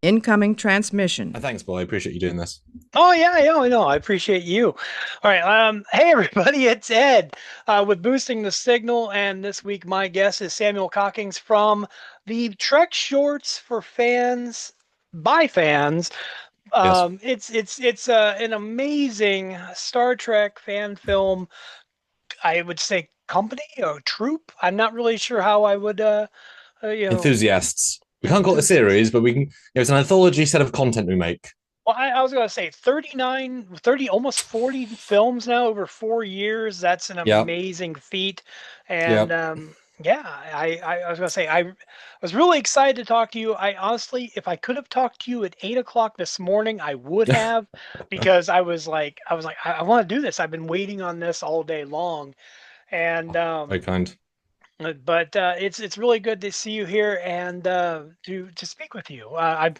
Incoming transmission. Thanks, Paul. I appreciate you doing this. Oh yeah, yeah, no, I appreciate you. All right, hey everybody, it's Ed with boosting the signal, and this week my guest is Samuel Cockings from the Trek Shorts for Fans by Fans. Yes. It's an amazing Star Trek fan film. I would say company or troupe. I'm not really sure how I would you know Enthusiasts. We can't call it a enthusiast. series, but we can. It's an anthology set of content we make. Well, I was going to say 39, 30, almost 40 films now over 4 years. That's an Yeah. amazing feat. And Yeah. yeah, I was going to say, I was really excited to talk to you. I honestly, if I could have talked to you at 8 o'clock this morning, I would have, because I want to do this. I've been waiting on this all day long. And Very kind. but it's really good to see you here and to speak with you. I've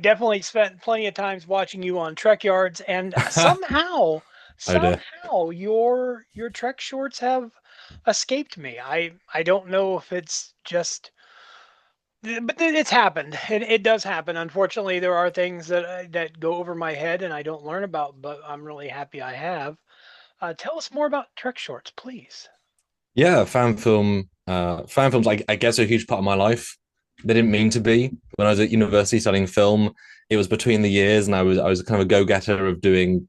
definitely spent plenty of times watching you on Trek Yards, and somehow Oh dear. somehow your Trek shorts have escaped me. I don't know if it's just, but it's happened. It does happen. Unfortunately, there are things that go over my head and I don't learn about, but I'm really happy I have. Tell us more about Trek shorts, please. Yeah, fan film. Fan films, I guess, are a huge part of my life. They didn't mean to be. When I was at university studying film, it was between the years, and I was kind of a go getter of doing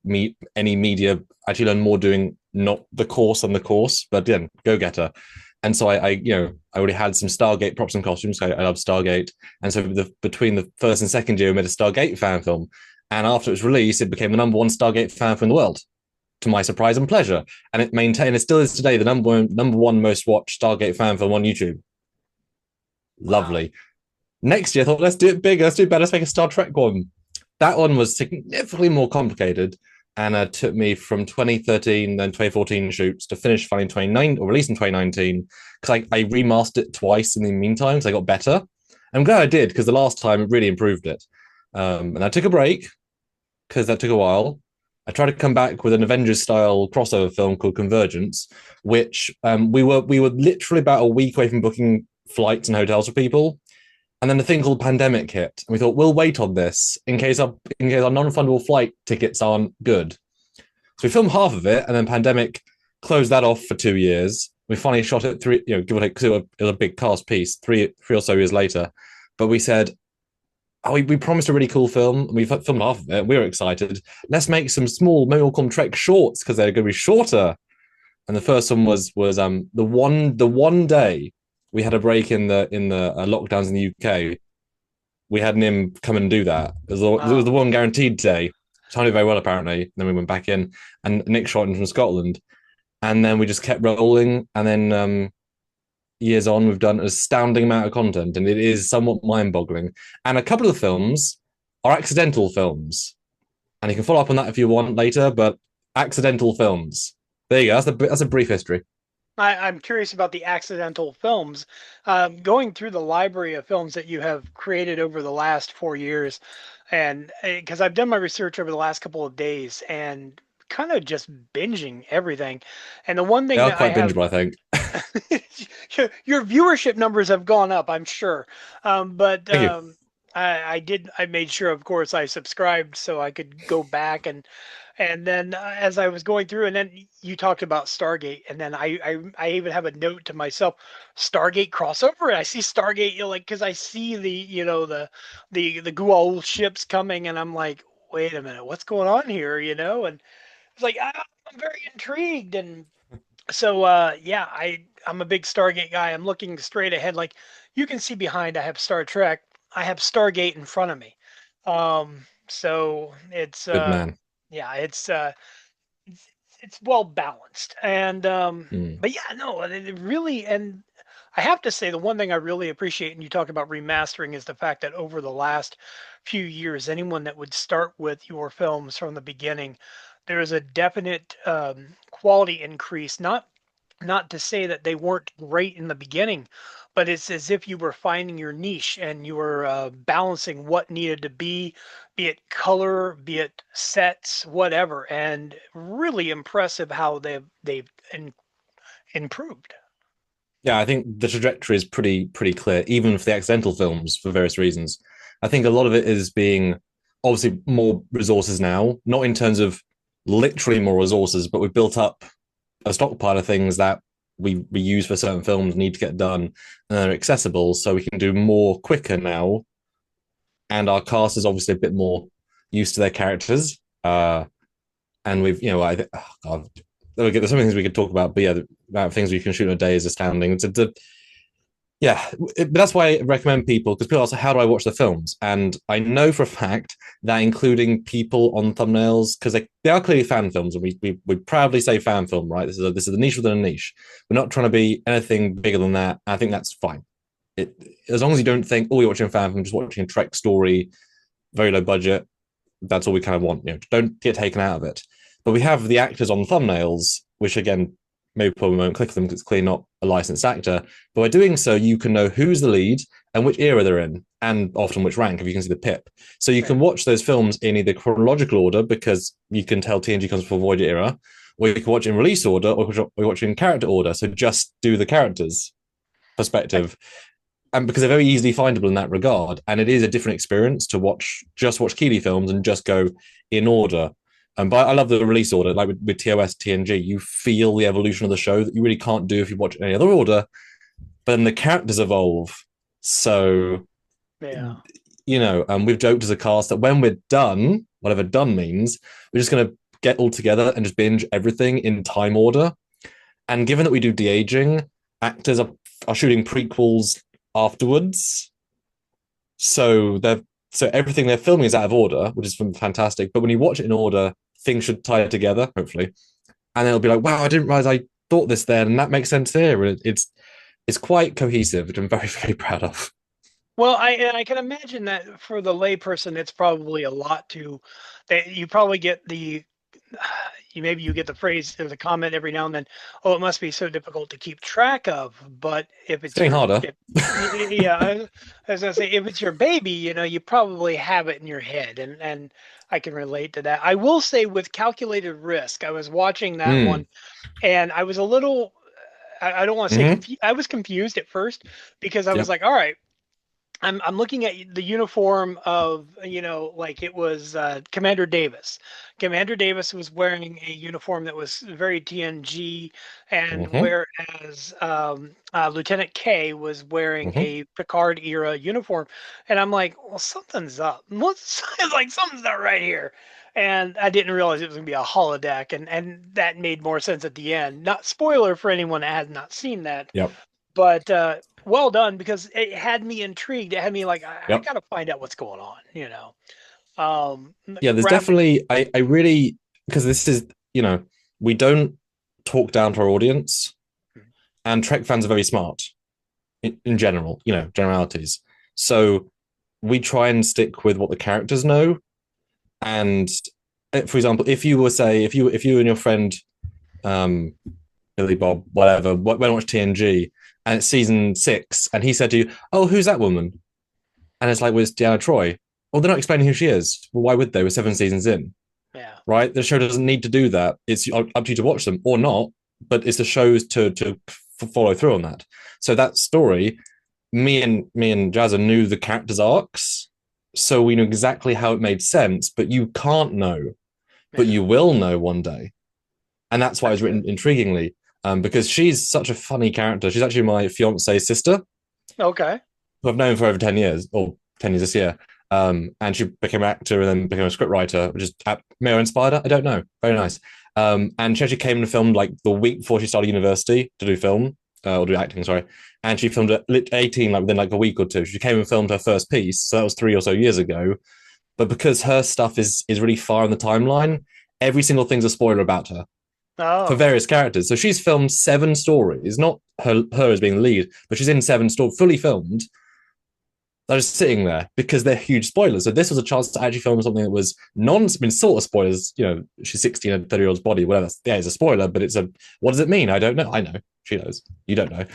any media. Actually, learned more doing not the course than the course, but then go getter. And so I already had some Stargate props and costumes. I love Stargate, and so between the first and second year, we made a Stargate fan film. And after it was released, it became the number one Stargate fan film in the world, to my surprise and pleasure. And it still is today, the number one most watched Stargate fan film on YouTube. Wow. Lovely. Next year, I thought, let's do it bigger, let's do it better, let's make a Star Trek one. That one was significantly more complicated, and took me from 2013 then 2014 shoots to finish finally in 29 or release in 2019, because I remastered it twice in the meantime, because I got better. I'm glad I did, because the last time it really improved it. And I took a break because that took a while. I tried to come back with an Avengers style crossover film called Convergence, which we were literally about a week away from booking flights and hotels for people. And then the thing called pandemic hit, and we thought we'll wait on this in case our non-refundable flight tickets aren't good. So we filmed half of it, and then pandemic closed that off for 2 years. We finally shot it three, give or take, because it was a big cast piece, three or so years later. But we said, oh, we promised a really cool film, and we filmed half of it. We were excited. Let's make some small, maybe we'll call them Trek shorts, because they're going to be shorter. And the first one was the one day we had a break in the lockdowns in the UK. We had him come and do that. It was the Wow. one guaranteed day. Sounded very well, apparently. And then we went back in, and Nick shot in from Scotland, and then we just kept rolling. And then years on, we've done an astounding amount of content, and it is somewhat mind-boggling. And a couple of the films are accidental films, and you can follow up on that if you want later. But accidental films. There you go. That's a brief history. I'm curious about the accidental films. Going through the library of films that you have created over the last 4 years, and because I've done my research over the last couple of days and kind of just binging everything. And the one They thing are that I quite have, bingeable, I think. your viewership numbers have gone up, I'm sure. But Thank you. I made sure, of course, I subscribed so I could go back and then as I was going through, and then you talked about Stargate, and then I even have a note to myself, Stargate crossover. And I see Stargate, like, because I see the Gua'uld ships coming, and I'm like, wait a minute, what's going on here? And it's like I'm very intrigued, and so yeah, I'm a big Stargate guy. I'm looking straight ahead, like you can see behind. I have Star Trek. I have Stargate in front of me. So it's Good man. yeah, it's, it's well balanced, and Mm. but yeah, no, it really, and I have to say the one thing I really appreciate, and you talk about remastering, is the fact that over the last few years, anyone that would start with your films from the beginning, there is a definite quality increase. Not to say that they weren't great in the beginning, but it's as if you were finding your niche and you were balancing what needed to be it color, be it sets, whatever. And really impressive how they've improved. Yeah, I think the trajectory is pretty clear, even for the accidental films, for various reasons. I think a lot of it is being obviously more resources now, not in terms of literally more resources, but we've built up a stockpile of things that we use for certain films need to get done and they're accessible, so we can do more quicker now. And our cast is obviously a bit more used to their characters. And we've, oh God, there's so many things we could talk about, but yeah, about things we can shoot in a day is astounding. Yeah, but that's why I recommend people, because people ask, how do I watch the films? And I know for a fact that including people on thumbnails, because they are clearly fan films, and we proudly say fan film, right? This is a niche within a niche. We're not trying to be anything bigger than that. I think that's fine. It, as long as you don't think, oh, you're watching a fan film, just watching a Trek story, very low budget. That's all we kind of want. Don't get taken out of it. But we have the actors on thumbnails, which again, maybe probably won't click them because it's clearly not a licensed actor. But by doing so, you can know who's the lead and which era they're in, and often which rank if you can see the pip. So you can watch those films in either chronological order because you can tell TNG comes from Voyager era, or you can watch in release order, or you watch in character order. So just do the characters perspective. And because they're very easily findable in that regard, and it is a different experience to watch Keeley films and just go in order. But I love the release order, like with TOS, TNG. You feel the evolution of the show that you really can't do if you watch any other order. But then the characters evolve, so Yeah. we've joked as a cast that when we're done, whatever done means, we're just going to get all together and just binge everything in time order. And given that we do de-aging, actors are shooting prequels afterwards, so everything they're filming is out of order, which is fantastic. But when you watch it in order, things should tie together, hopefully, and it'll be like, wow, I didn't realize I thought this then, and that makes sense here. It's quite cohesive, which I'm very, very proud of. Well, I can imagine that for the layperson, it's probably a lot to that you probably get the you get the phrase or the comment every now and then, oh, it must be so difficult to keep track of. But if It's it's getting your harder. if, yeah, I was gonna say if it's your baby, you probably have it in your head, and I can relate to that. I will say with calculated risk, I was watching that Mm. one, and I was a little. I don't want to say Mm-hmm. confused. I was confused at first because I was Yep. like, all right, I'm looking at the uniform of, like it was Commander Davis. Commander Davis was wearing a uniform that was very TNG, and Mm-hmm. whereas Lieutenant K was wearing Mm-hmm. a Picard era uniform, and I'm like, well, something's up. What's it's like something's not right here, and I didn't realize it was gonna be a holodeck, and that made more sense at the end. Not spoiler for anyone that has not seen that, Yep. but well done because it had me intrigued. It had me like I Yep. gotta find out what's going on. Um, Yeah, there's Rapid. definitely I really, because this is, we don't talk down to our audience, and Trek fans are very smart in general, generalities. So we try and stick with what the characters know. And for example, if you and your friend um Billy Bob, whatever, went and watch TNG and it's season 6, and he said to you, "Oh, who's that woman?" And it's like, well, it's Deanna Troy. Well, they're not explaining who she is. Well, why would they? We're 7 seasons in, Yeah. right? The show doesn't need to do that. It's up to you to watch them or not, but it's the shows to follow through on that. So that story, me and Jazza knew the characters' arcs, so we knew exactly how it made sense. But you can't know, but Yeah. you will know one day, and that's why it was That's written good. intriguingly. Because she's such a funny character. She's actually my fiance's sister, Okay. who I've known for over 10 years, or 10 years this year. And she became an actor and then became a scriptwriter, which is may have inspired her. I don't know. Very nice. And she actually came and filmed like the week before she started university to do film, or do acting, sorry. And she filmed at 18, like within like a week or two. She came and filmed her first piece. So that was 3 or so years ago. But because her stuff is really far in the timeline, every single thing's a spoiler about her for Oh. various characters. So she's filmed 7 stories, not her as being the lead, but she's in 7 stories, fully filmed. They're just sitting there because they're huge spoilers. So this was a chance to actually film something that was sort of spoilers. She's 16 and 30-year-old's body, whatever. Yeah, it's a spoiler, but what does it mean? I don't know. I know. She knows. You don't know.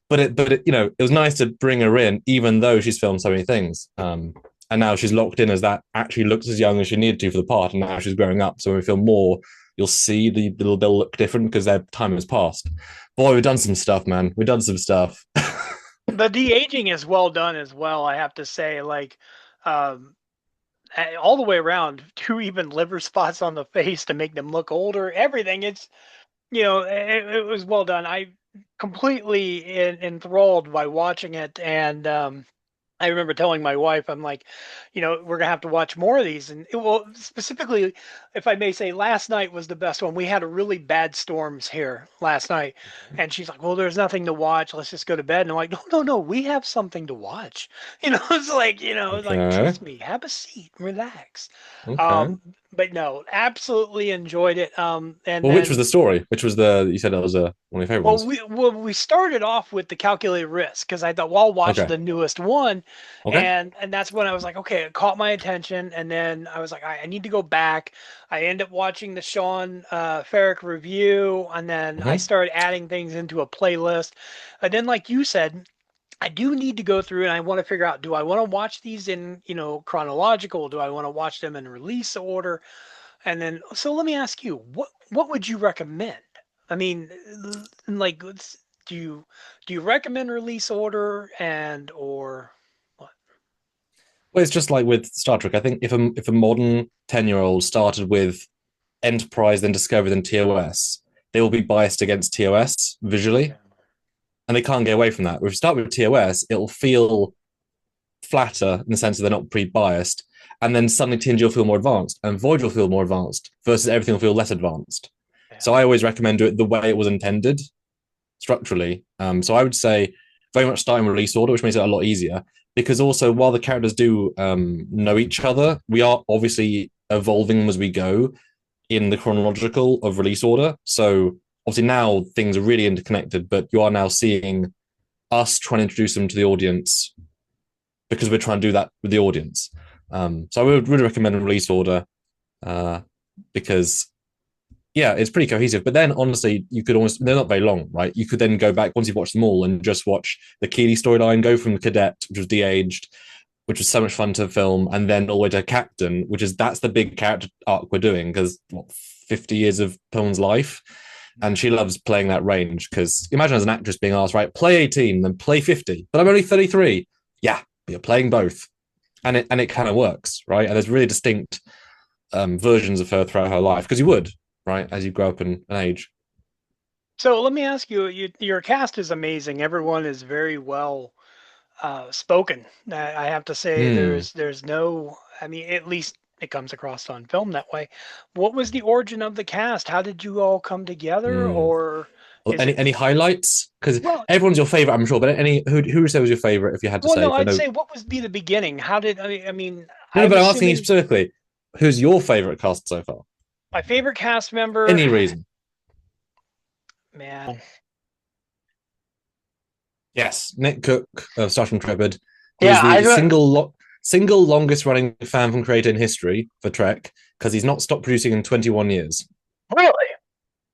But it was nice to bring her in, even though she's filmed so many things. And now she's locked in as that actually looks as young as she needed to for the part, and now she's growing up. So when we film more, you'll see they'll look different because their time has passed. Boy, we've done some stuff, man. We've done some stuff. The de-aging is well done as well, I have to say. Like, um, all the way around, two even liver spots on the face to make them look older. Everything. It's it was well done. I completely enthralled by watching it, and I remember telling my wife, I'm like, we're gonna have to watch more of these. And well, specifically, if I may say, last night was the best one. We had a really bad storms here last night, Okay. and she's like, "Well, there's nothing to watch. Let's just go to bed." And I'm like, "No, no, no. We have something to watch." It's like Okay. trust me, have a seat, relax. Okay. Um, but no, absolutely enjoyed it. And Well, which was then the story? Which was the you said that was one of your favorite well, ones? we started off with the calculated risk because I thought, well, I'll watch Okay. the newest one, Okay. and that's when I was like, okay, it caught my attention, and then I was like, I need to go back. I end up watching the Sean Ferrick review, and then I Hmm. started adding things into a playlist, and then like you said, I do need to go through and I want to figure out, do I want to watch these in chronological? Do I want to watch them in release order? And then, so let me ask you, what would you recommend? I mean, like, do you do you recommend release order and or what? Well, it's just like with Star Trek. I think if a modern 10-year-old started with Enterprise, then Discovery, then TOS, they will be biased against TOS visually, and they can't get away from that. If you start with TOS, it'll feel flatter in the sense that they're not pre-biased, and then suddenly TNG will feel more advanced, and Voyager will feel more advanced, versus everything will feel less advanced. Yeah. So I always recommend do it the way it was intended structurally. So I would say very much starting release order, which makes it a lot easier. Because also, while the characters do know each other, we are obviously evolving as we go in the chronological of release order. So obviously now things are really interconnected, but you are now seeing us trying to introduce them to the audience because we're trying to do that with the audience. So I would really recommend a release order uh, because yeah, it's pretty cohesive. But then honestly, you could almost they're not very long, right? You could then go back once you've watched them all and just watch the Keeley storyline, go from the cadet, which was de-aged, which was so much fun to film, and then all the way to captain, which is that's the big character arc we're doing because what 50 years of Pillman's life. And she loves playing that range because imagine as an actress being asked, right, play 18, then play 50, but I'm only 33. Yeah, but you're playing both. And it kind of works, right? And there's really distinct versions of her throughout her life because you would, right, as you grow up in an age. So let me ask you, your cast is amazing. Everyone is very well spoken. I have to say, Hmm. there's no, I mean, at least it comes across on film that way. What was the origin of the cast? How did you all come together, Hmm. or Well, is any it? highlights? Because Well, everyone's your favorite, I'm sure. But any who would say was your favorite if you had to well, say? no, For I'd no, say what was be the beginning? How did I mean, no, I'm but I'm asking you assuming specifically, who's your favorite cast so far? my favorite cast member, Any reason? man. Yes, Nick Cook of Star Trek Intrepid. He Yeah, is I the single longest running fan from creator in history for Trek because he's not stopped producing in 21 years. really.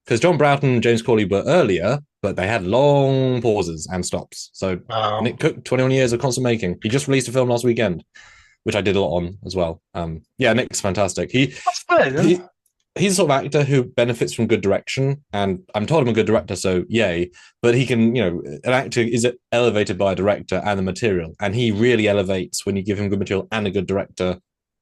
Because John Broughton and James Corley were earlier, but they had long pauses and stops. So Oh, Nick Cook, 21 years of constant making. He just released a film last weekend, which I did a lot on as well. Yeah, Nick's fantastic. that's good. He he's the sort of actor who benefits from good direction, and I'm told I'm a good director, so yay. But he can, an actor is elevated by a director and the material, and he really elevates when you give him good material and a good director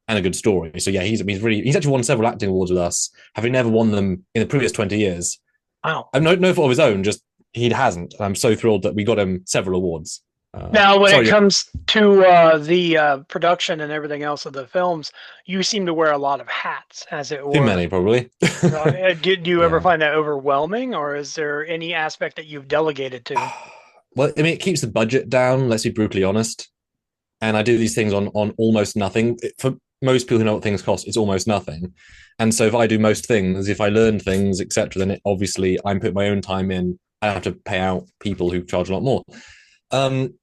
and a good story. So yeah, he's actually won several acting awards with us, having never won them in the previous 20 years. Wow. And no fault of his own, just he hasn't. I'm so thrilled that we got him several awards. Now, when it Sorry, comes to the production and everything else of the films, you seem to wear a lot of hats, as it too were. many probably. Do you ever Yeah. find that overwhelming, or is there any aspect that you've delegated to? Well, I mean, it keeps the budget down. Let's be brutally honest. And I do these things on almost nothing. For most people who know what things cost, it's almost nothing. And so if I do most things, if I learn things, etc., then obviously I'm putting my own time in. I have to pay out people who charge a lot more. Um,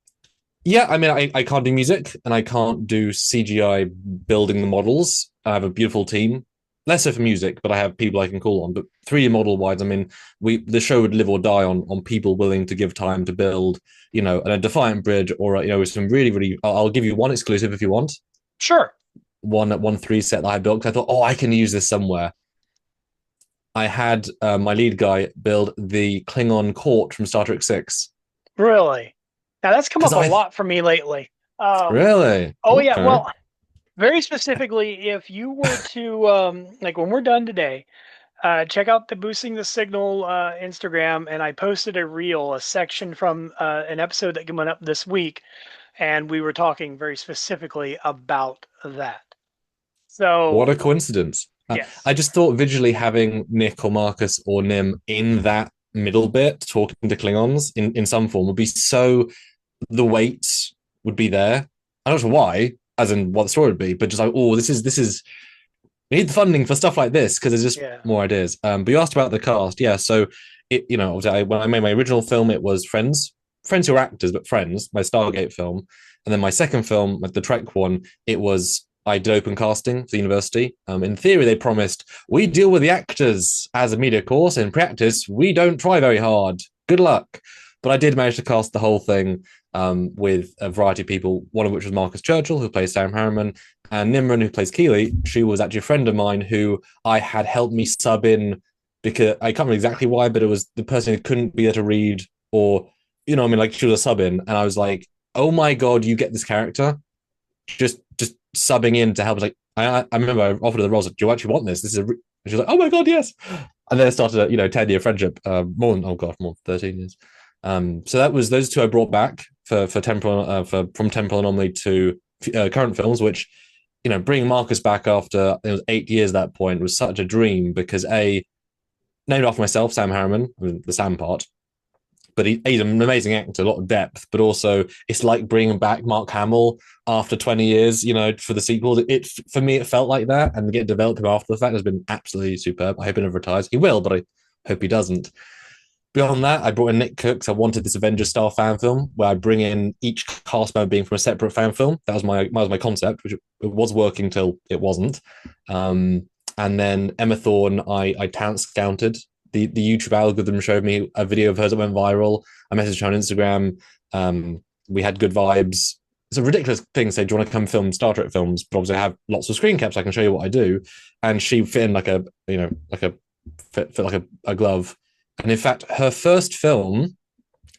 yeah, I mean, I can't do music and I can't do CGI building the models. I have a beautiful team, less so for music, but I have people I can call on. But 3D model wise, I mean, the show would live or die on people willing to give time to build, a Defiant bridge or some really really. I'll give you one exclusive if you want Sure. one 3 set that I built. 'Cause I thought, oh, I can use this somewhere. I had my lead guy build the Klingon court from Star Trek 6. Really? Now that's come Because up a I lot for me lately. Um, really oh yeah, okay. well, very specifically, if you were to like when we're done today, check out the Boosting the Signal Instagram, and I posted a reel, a section from an episode that went up this week, and we were talking very specifically about that. What a So coincidence. yes, I just thought visually having Nick or Marcus or Nim in that middle bit talking to Klingons in some form would be so, the weight would be there. I'm not sure why, as in what the story would be, but just like, oh, this is we need the funding for stuff like this because there's just yeah, more ideas. But you asked about the cast, yeah. So when I made my original film, it was friends who were actors, but friends. My Stargate film, and then my second film, the Trek one, it was I did open casting for the university. In theory, they promised we deal with the actors as a media course. In practice, we don't try very hard. Good luck. But I did manage to cast the whole thing with a variety of people. One of which was Marcus Churchill, who plays Sam Harriman, and Nimran, who plays Keeley. She was actually a friend of mine who I had helped me sub in because I can't remember exactly why, but it was the person who couldn't be there to read, or I mean, like she was a sub in, and I was like, oh my god, you get this character, just subbing in to help. I was like, I remember I offered her the roles. Like, do you actually want this? This is she was like, oh my god, yes. And then it started a 10-year friendship, more than, oh god, more than 13 years. So that was those two I brought back for temporal from temporal anomaly to current films, which bringing Marcus back after it was 8 years at that point was such a dream because named after myself, Sam Harriman, I mean, the Sam part, but he's an amazing actor, a lot of depth, but also it's like bringing back Mark Hamill after 20 years, for the sequels. For me, it felt like that, and to get developed him after the fact has been absolutely superb. I hope he never retires. He will, but I hope he doesn't. Beyond that, I brought in Nick Cooks. I wanted this Avengers style fan film where I bring in each cast member being from a separate fan film. That was my concept, which it was working till it wasn't. And then Emma Thorne, I talent scouted. The YouTube algorithm showed me a video of hers that went viral. I messaged her on Instagram. We had good vibes. It's a ridiculous thing. Say, do you want to come film Star Trek films? But obviously, I have lots of screen caps. I can show you what I do. And she fit in like a glove. And in fact, her first film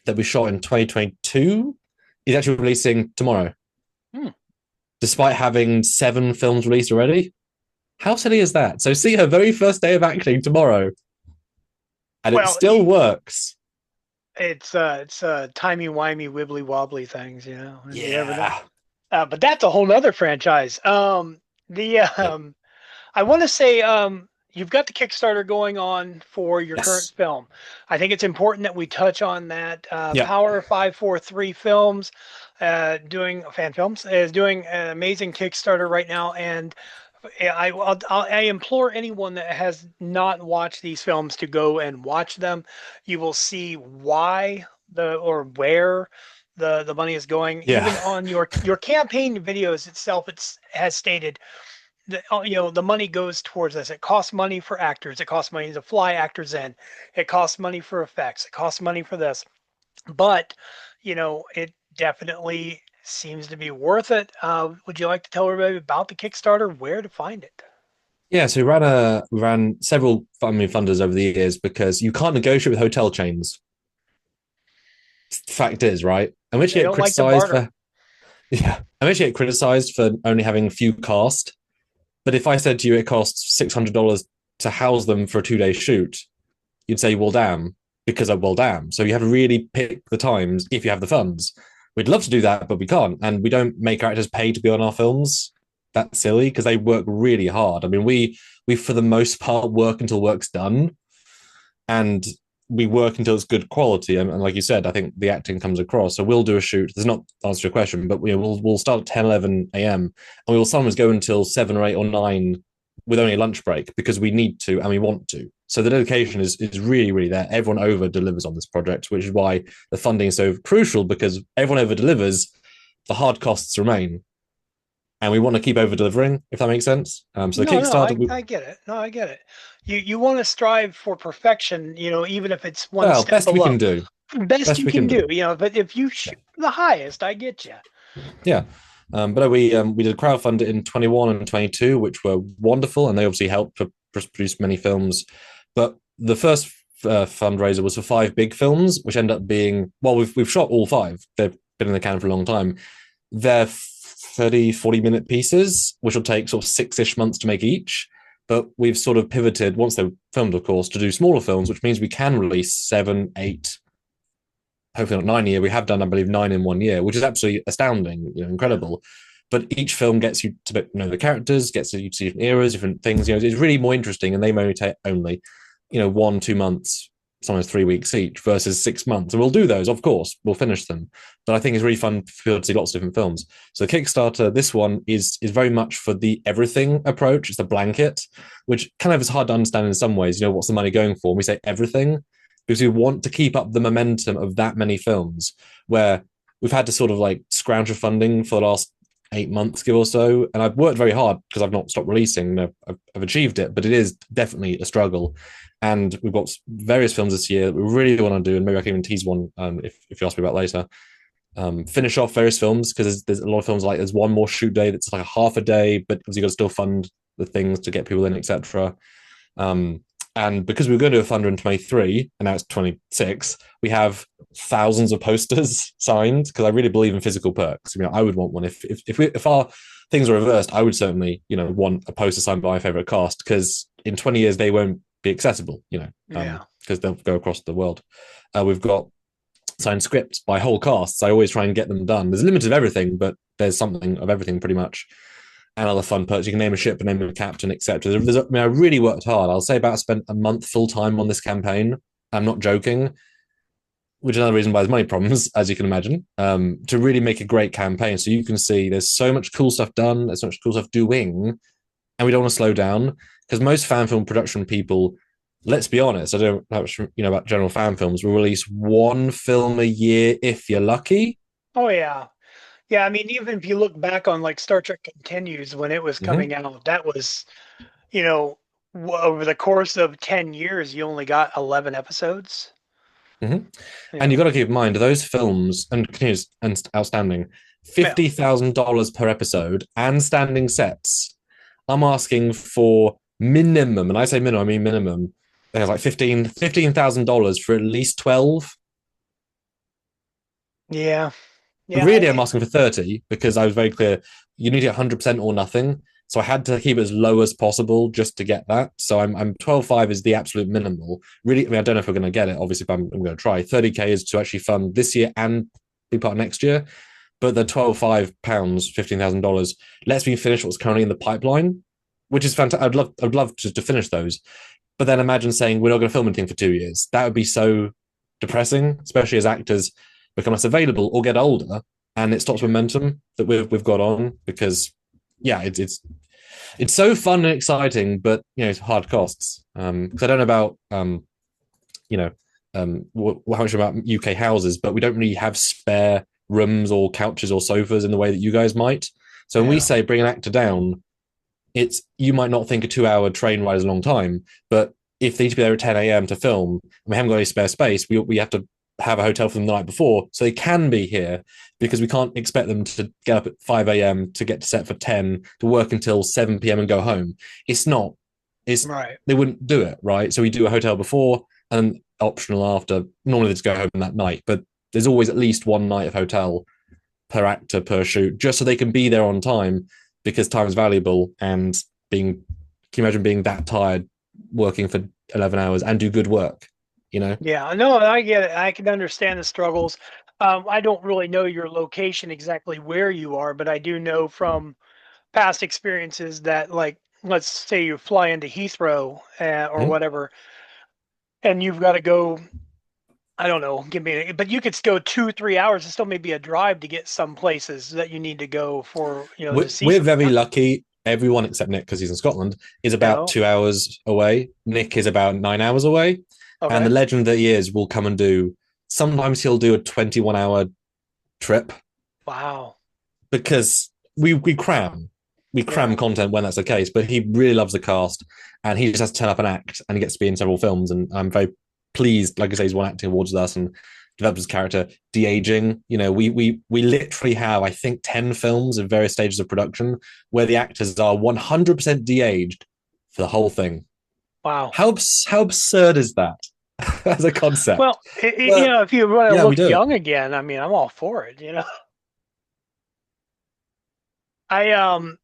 that we shot in 2022 is actually releasing tomorrow, hmm. despite having 7 films released already. How silly is that? So see her very first day of acting tomorrow, and it Well, still works. it's timey wimey wibbly wobbly things, and you never know. Yeah. But that's a whole nother franchise. The Yep. I want to say you've got the Kickstarter going on for your current Yes. film. I think it's important that we touch on that. Yep. Power 543 Films, doing fan films, is doing an amazing Kickstarter right now, and I implore anyone that has not watched these films to go and watch them. You will see why or where the money is going. Yeah. Even on your campaign videos itself, it's has stated the money goes towards this. It costs money for actors. It costs money to fly actors in. It costs money for effects. It costs money for this. But it definitely seems to be worth it. Would you like to tell everybody about the Kickstarter, where to find it? Yeah, so we ran several funders over the years because you can't negotiate with hotel chains. Fact is, right? And we They actually get don't like to criticized barter. for yeah, I actually get criticized for only having few cast. But if I said to you it costs $600 to house them for a 2-day shoot, you'd say, well, damn, because I well, damn. So you have to really pick the times if you have the funds. We'd love to do that, but we can't. And we don't make our actors pay to be on our films. That's silly because they work really hard. I mean, we for the most part work until work's done, and we work until it's good quality. And like you said, I think the acting comes across. So we'll do a shoot. There's not to answer your question, but we'll start at 10, 11 a.m. and we will sometimes go until 7 or 8 or 9 with only a lunch break because we need to and we want to. So the dedication is really, really there. Everyone over delivers on this project, which is why the funding is so crucial because everyone over delivers, the hard costs remain. And we want to keep over delivering, if that makes sense. So the No, no, Kickstarter, I get it. No, I get it. You want to strive for perfection, even if it's one well, step best we below. can do. Best Best you we can can do, do. but if you Yeah. shoot for the highest, I get you. Yeah. But we did crowdfund it in 21 and 22, which were wonderful, and they obviously helped to produce many films. But the first fundraiser was for 5 big films, which end up being well, we've shot all 5. They're been in the can for a long time. They're 30, 40-minute pieces, which will take sort of 6-ish months to make each. But we've sort of pivoted, once they're filmed, of course, to do smaller films, which means we can release 7, 8, hopefully not 9 a year. We have done, I believe, 9 in 1 year, which is absolutely astounding, Yeah. incredible. But each film gets you to know the characters, gets you to see different eras, different things. It's really more interesting, and they may take only 1, 2 months, sometimes 3 weeks each, versus 6 months. And we'll do those, of course. We'll finish them. But I think it's really fun for people to see lots of different films. So the Kickstarter, this one is very much for the everything approach. It's a blanket, which kind of is hard to understand in some ways. What's the money going for? And we say everything because we want to keep up the momentum of that many films where we've had to sort of like scrounge for funding for the last 8 months, give or so. And I've worked very hard because I've not stopped releasing. I've achieved it, but it is definitely a struggle. And we've got various films this year that we really want to do, and maybe I can even tease one if you ask me about later. Finish off various films because there's a lot of films like there's one more shoot day that's like a half a day, but because you got to still fund the things to get people in, etc. Um, and because we were going to do a fund in 23 and now it's 26, we have thousands of posters signed because I really believe in physical perks. I would want one if our things are reversed. I would certainly want a poster signed by my favorite cast because in 20 years they won't be accessible. Yeah. Because they'll go across the world. We've got signed scripts by whole casts. I always try and get them done. There's a limit of everything, but there's something of everything pretty much. And other fun perks. You can name a ship and name a captain, etc. I really worked hard. I'll say about spent a month full time on this campaign. I'm not joking, which is another reason why there's money problems, as you can imagine, to really make a great campaign. So you can see there's so much cool stuff done, there's so much cool stuff doing, and we don't want to slow down because most fan film production people, let's be honest, I don't know how much about general fan films, will release one film a year if you're lucky. Oh yeah. Yeah, I mean, even if you look back on like Star Trek Continues when it was Mm-hmm. coming out, that was, you know, over the course of 10 years, you only got 11 episodes. Mm-hmm. You And you've got know, to keep in mind those films and continues and outstanding yeah, $50,000 per episode and standing sets. I'm asking for minimum, and I say minimum, I mean minimum. There's like $15,000 for at least 12. yeah, yeah, Really, I'm asking for 30 because I was very clear you need it 100% or nothing. So I had to keep it as low as possible just to get that. So I'm 12.5 is the absolute minimal. Really, I mean, I don't know if we're going to get it. Obviously, but I'm going to try. 30K is to actually fund this year and be part of next year. But the £12.5, $15,000 lets me finish what's currently in the pipeline, which is fantastic. I'd love to finish those. But then imagine saying we're not going to film anything for 2 years. That would be so depressing, especially as actors become less available or get older, and it stops yeah, momentum that we've got on because yeah, it's so fun and exciting, but it's hard costs. Because I don't know about you know how much about UK houses, but we don't really have spare rooms or couches or sofas in the way that you guys might. So when we yeah, say bring an actor down, it's you might not think a 2 hour train ride is a long time, but if they need to be there at 10 a.m. to film and we haven't got any spare space, we have to have a hotel for them the night before so they can be here because we can't expect them to get up at 5 a.m. to get to set for 10 to work until 7 p.m. and go home. It's not, it's right. they wouldn't do it, right? So we do a hotel before and optional after. Normally they just go home that night, but there's always at least one night of hotel per actor per shoot just so they can be there on time because time is valuable and being can you imagine being that tired working for 11 hours and do good work, you know? Yeah, no, I get it. I can understand the struggles. I don't really know your location exactly where you are, but I do know from past experiences that, like, let's say you fly into Heathrow or Mm-hmm. whatever, and you've got to go. I don't know, but you could go 2, 3 hours. It still may be a drive to get some places that you need to go for, to see We're some very stuff. lucky. Everyone except Nick, because he's in Scotland, is about No, 2 hours away. Nick is about 9 hours away. And the okay, legend that he is will come and do, sometimes he'll do a 21-hour trip wow, because we cram. We cram yeah, content when that's the case, but he really loves the cast and he just has to turn up and act and he gets to be in several films. And I'm very pleased, like I say, he's won acting awards with us and developed his character de-aging. We literally have, I think, 10 films in various stages of production where the actors are 100% de-aged for the whole thing. wow. How absurd is that? as a concept. Well, But if you want to yeah, we look do it. young again, I mean, I'm all for it. I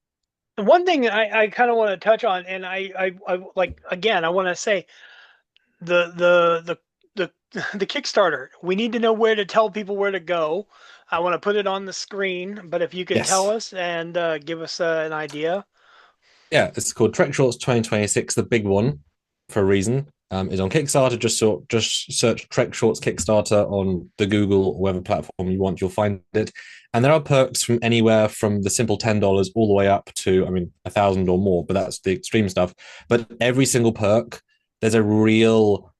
one thing I kind of want to touch on, and I like again, I want to say the Kickstarter. We need to know where to tell people where to go. I want to put it on the screen, but if you could tell Yes. us and give us an idea. Yeah, it's called Trek Shorts 2026, the big one for a reason. Is on Kickstarter. Just search Trek Shorts Kickstarter on the Google or whatever platform you want. You'll find it, and there are perks from anywhere from the simple $10 all the way up to, I mean, 1,000 or more. But that's the extreme stuff. But every single perk, there's a real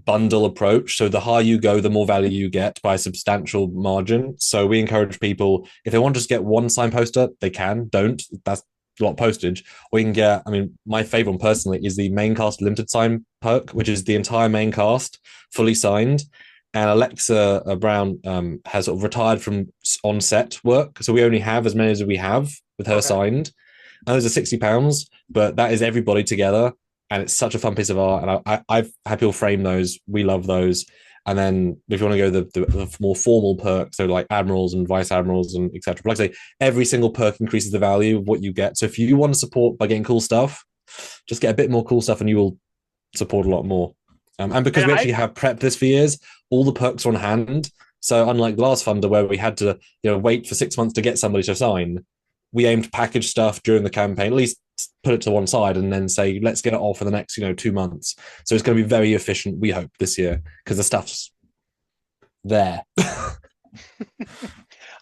bundle approach. So the higher you go, the more value you get by a substantial margin. So we encourage people, if they want to just get one signed poster, they can. Don't. That's a lot of postage. Or you can get, I mean, my favorite one personally is the main cast limited sign perk, which is the entire main cast fully signed. And Alexa Brown has sort of retired from on set work. So we only have as many as we have with her Okay. signed. And those are £60, but that is everybody together, and it's such a fun piece of art. And I've had people frame those. We love those. And then if you want to go the more formal perks, so like admirals and vice admirals and etc. But like I say, every single perk increases the value of what you get. So if you want to support by getting cool stuff, just get a bit more cool stuff, and you will support a lot more. And because And we I actually have prepped this for years, all the perks are on hand. So unlike the last funder where we had to wait for 6 months to get somebody to sign, we aim to package stuff during the campaign, at least put it to one side and then say, let's get it off for the next 2 months. So it's going to be very efficient, we hope, this year, because the stuff's there.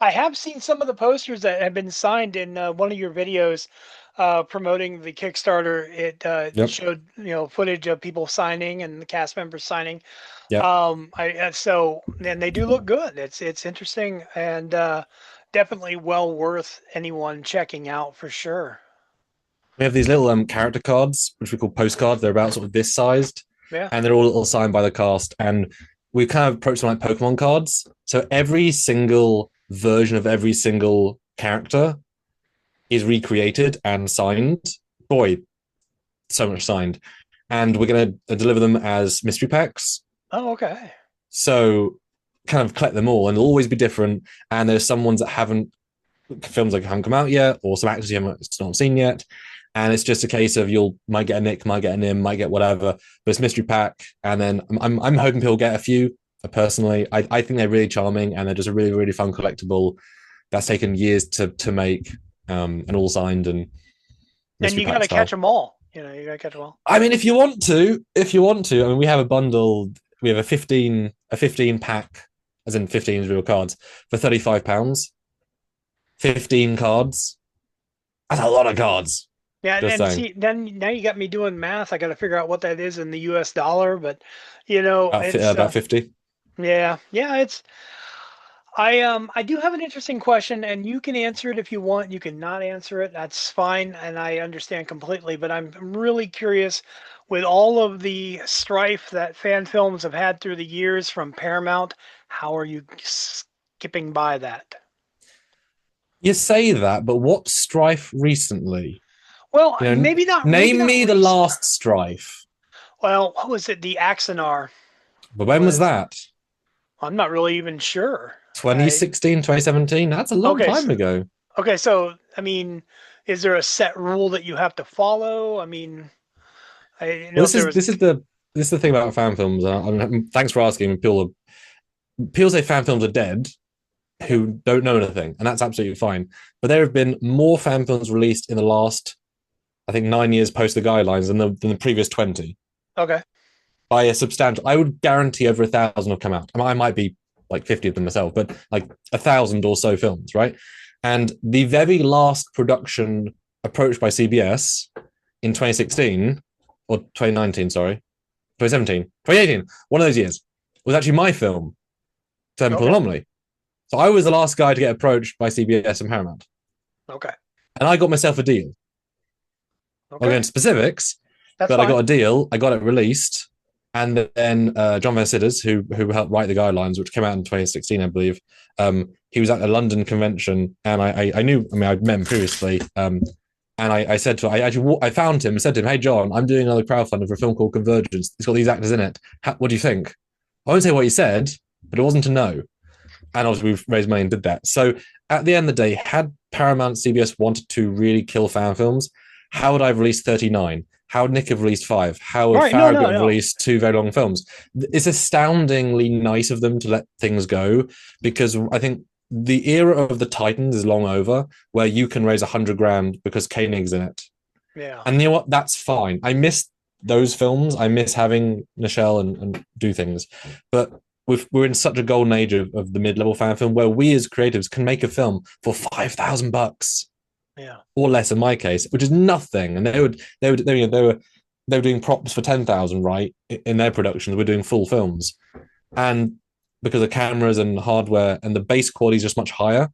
I have seen some of the posters that have been signed in one of your videos promoting the Kickstarter. It Yep. showed footage of people signing and the cast members signing. Yep. So and they do look good. It's interesting and definitely well worth anyone checking out for sure. We have these little character cards, which we call postcards. They're about sort of this sized, Yeah. and they're all signed by the cast. And we kind of approach them like Pokemon cards. So every single version of every single character is recreated and signed. Boy, so much signed. And we're going to deliver them as mystery packs. Oh, okay. So kind of collect them all, and they'll always be different. And there's some ones that haven't, films that haven't come out yet, or some actors you haven't not seen yet. And it's just a case of you'll might get a Nick, might get a Nim, might get whatever. But it's mystery pack, and then I'm hoping people get a few. Personally, I think they're really charming, and they're just a really really fun collectible that's taken years to make, and all signed and And mystery you got pack to catch style. them all. You got to catch them all. I mean, if you want to, I mean, we have a bundle. We have a 15 pack, as in 15 real cards for £35. 15 cards. That's a lot of cards. Yeah, Just and saying. see, then now you got me doing math. I got to figure out what that is in the U.S. dollar, but it's About 50. yeah, yeah, it's I do have an interesting question, and you can answer it if you want. You can not answer it. That's fine, and I understand completely. But I'm really curious, with all of the strife that fan films have had through the years from Paramount, how are you skipping by that? You say that, but what strife recently? Well, Know, maybe name not me the recent. last strife. Well, what was it? The Axanar But when was was. that? I'm not really even sure. I 2016, 2017? That's a long okay, time so, ago. okay, so I mean, is there a set rule that you have to follow? I mean, I didn't Well, know if this there is was. this is the this is the thing about fan films. Thanks for asking. People say fan films are dead, Yeah. who don't know anything, and that's absolutely fine. But there have been more fan films released in the last, I think, 9 years post the guidelines than the previous 20 Okay. by a substantial. I would guarantee over 1,000 have come out. I might be like 50 of them myself, but like 1,000 or so films, right? And the very last production approached by CBS in 2016 or 2019, sorry, 2017, 2018, one of those years was actually my film, Temple Okay. Anomaly. So I was the last guy to get approached by CBS and Paramount, Okay. and I got myself a deal. I'll go Okay. into specifics, That's but I got fine. a deal. I got it released, and then John Van Sitters, who helped write the guidelines, which came out in 2016, I believe. He was at a London convention, and I knew. I mean, I'd met him previously, And I said to him, I found him and said to him, "Hey John, I'm doing another crowdfunding for a film called Convergence. It's got these actors in it. What do you think?" I won't say what he said, but it wasn't a no. And obviously we raised money and did that. So at the end of the day, had Paramount CBS wanted to really kill fan films, how would I have released 39? How would Nick have released 5? How would Right. No, Farragut no, have no. released 2 very long films? It's astoundingly nice of them to let things go, because I think the era of the Titans is long over, where you can raise 100 grand because Koenig's in it. Yeah. And you know what? That's fine. I miss those films. I miss having Nichelle and do things. But we're in such a golden age of the mid-level fan film where we as creatives can make a film for $5,000 Yeah. or less in my case, which is nothing. And they were doing props for 10,000, right? In their productions, we're doing full films, and because of cameras and hardware and the base quality is just much higher,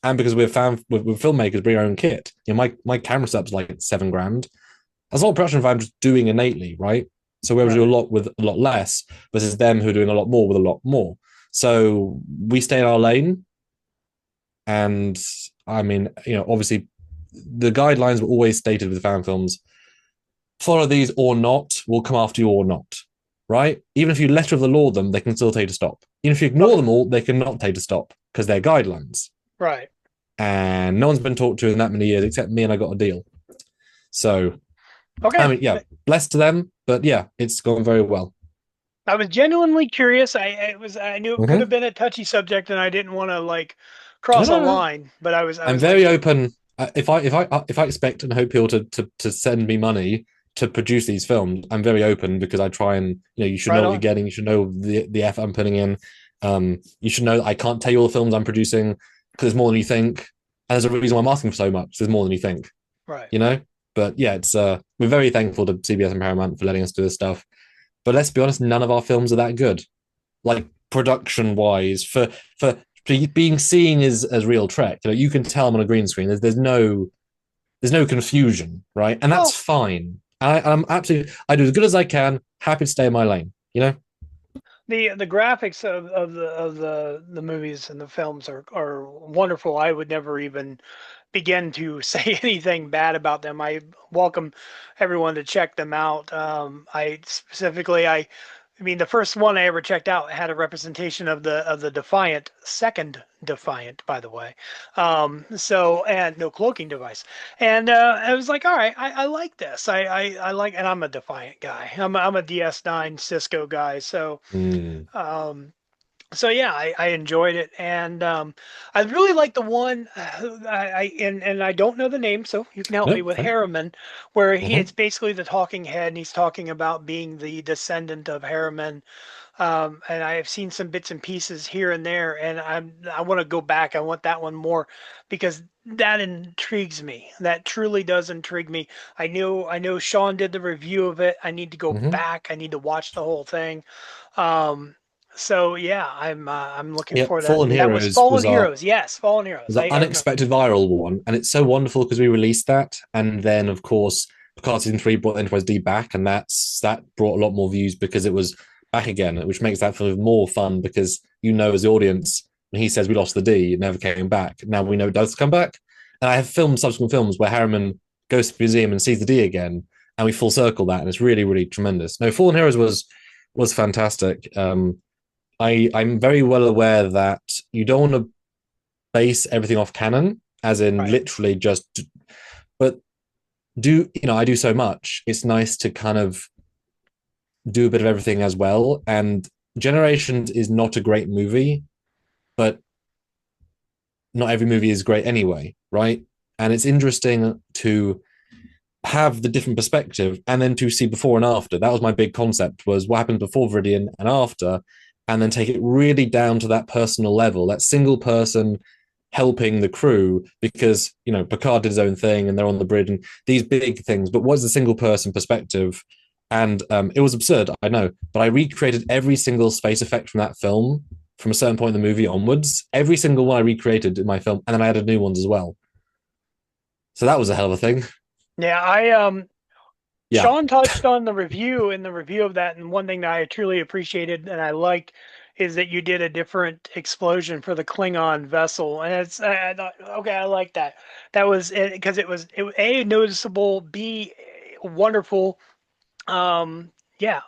and because we're filmmakers, bring our own kit. You know, my camera setup's like 7 grand. That's all production value I'm just doing innately, right? So we're able to do Right. a lot with a lot less versus them who are doing a lot more with a lot more. So we stay in our lane. And I mean, obviously the guidelines were always stated with fan films: follow these or not, we'll come after you or not. Right? Even if you letter of the law them, they can still tell you to stop. Even if you ignore Okay. them all, they cannot tell you to stop because they're guidelines. Right. And no one's been talked to in that many years except me, and I got a deal. So I Okay. mean, yeah, blessed to them, but yeah, it's gone very well. I was genuinely curious. I knew it could have Mm-hmm. been a touchy subject, and I didn't want to like No, cross a no, no. line. But I I'm was like, very open. If I expect and hope people to send me money to produce these films, I'm very open because I try and you should right know what you're on. getting. You should know the effort I'm putting in. You should know that I can't tell you all the films I'm producing because there's more than you think, and there's a reason why I'm asking for so much. There's more than you think, Right. you know. But yeah, it's we're very thankful to CBS and Paramount for letting us do this stuff. But let's be honest, none of our films are that good, like production wise, for being seen as real Trek. You can tell them on a green screen. There's no confusion, right? And that's Well, fine. I'm absolutely, I do as good as I can. Happy to stay in my lane. the graphics of the movies and the films are wonderful. I would never even begin to say anything bad about them. I welcome everyone to check them out. I specifically, I mean, the first one I ever checked out had a representation of the Defiant, second Defiant, by the way. And no cloaking device. And I was like, all right, I like this. I like, and I'm a Defiant guy. I'm a DS9 Cisco guy. Mm. Um, so yeah, I enjoyed it, and I really like the one and I don't know the name, so you can help me No, with fine. Harriman, where it's Mm-hmm. basically the talking head, and he's talking about being the descendant of Harriman. And I have seen some bits and pieces here and there, and I want to go back. I want that one more because that intrigues me. That truly does intrigue me. I know Sean did the review of it. I need to go Mm-hmm. back. I need to watch the whole thing. Um, so yeah, I'm looking Yeah, for that. Fallen And that was Heroes Fallen was our Heroes. Yes, Fallen Heroes. was an I remember. unexpected viral one, and it's so wonderful because we released that, and then of course Picard season 3 brought Enterprise D back, and that brought a lot more views because it was back again, which makes that feel more fun because as the audience, when he says we lost the D, it never came back. Now we know it does come back, and I have filmed subsequent films where Harriman goes to the museum and sees the D again, and we full circle that, and it's really really tremendous. No, Fallen Heroes was fantastic. I'm very well aware that you don't want to base everything off canon, as in Right. literally just. But I do so much. It's nice to kind of do a bit of everything as well. And Generations is not a great movie, but not every movie is great anyway, right? And it's interesting to have the different perspective and then to see before and after. That was my big concept: was what happens before Viridian and after, and then take it really down to that personal level, that single person helping the crew, because Picard did his own thing and they're on the bridge and these big things, but what's the single person perspective? And it was absurd, I know, but I recreated every single space effect from that film from a certain point in the movie onwards. Every single one I recreated in my film, and then I added new ones as well. So that was a hell of a thing. Yeah, I. Yeah. Sean touched on the review in the review of that, and one thing that I truly appreciated and I liked is that you did a different explosion for the Klingon vessel, and I thought, okay, I like that. That was because it was A, noticeable, B, wonderful. Yeah,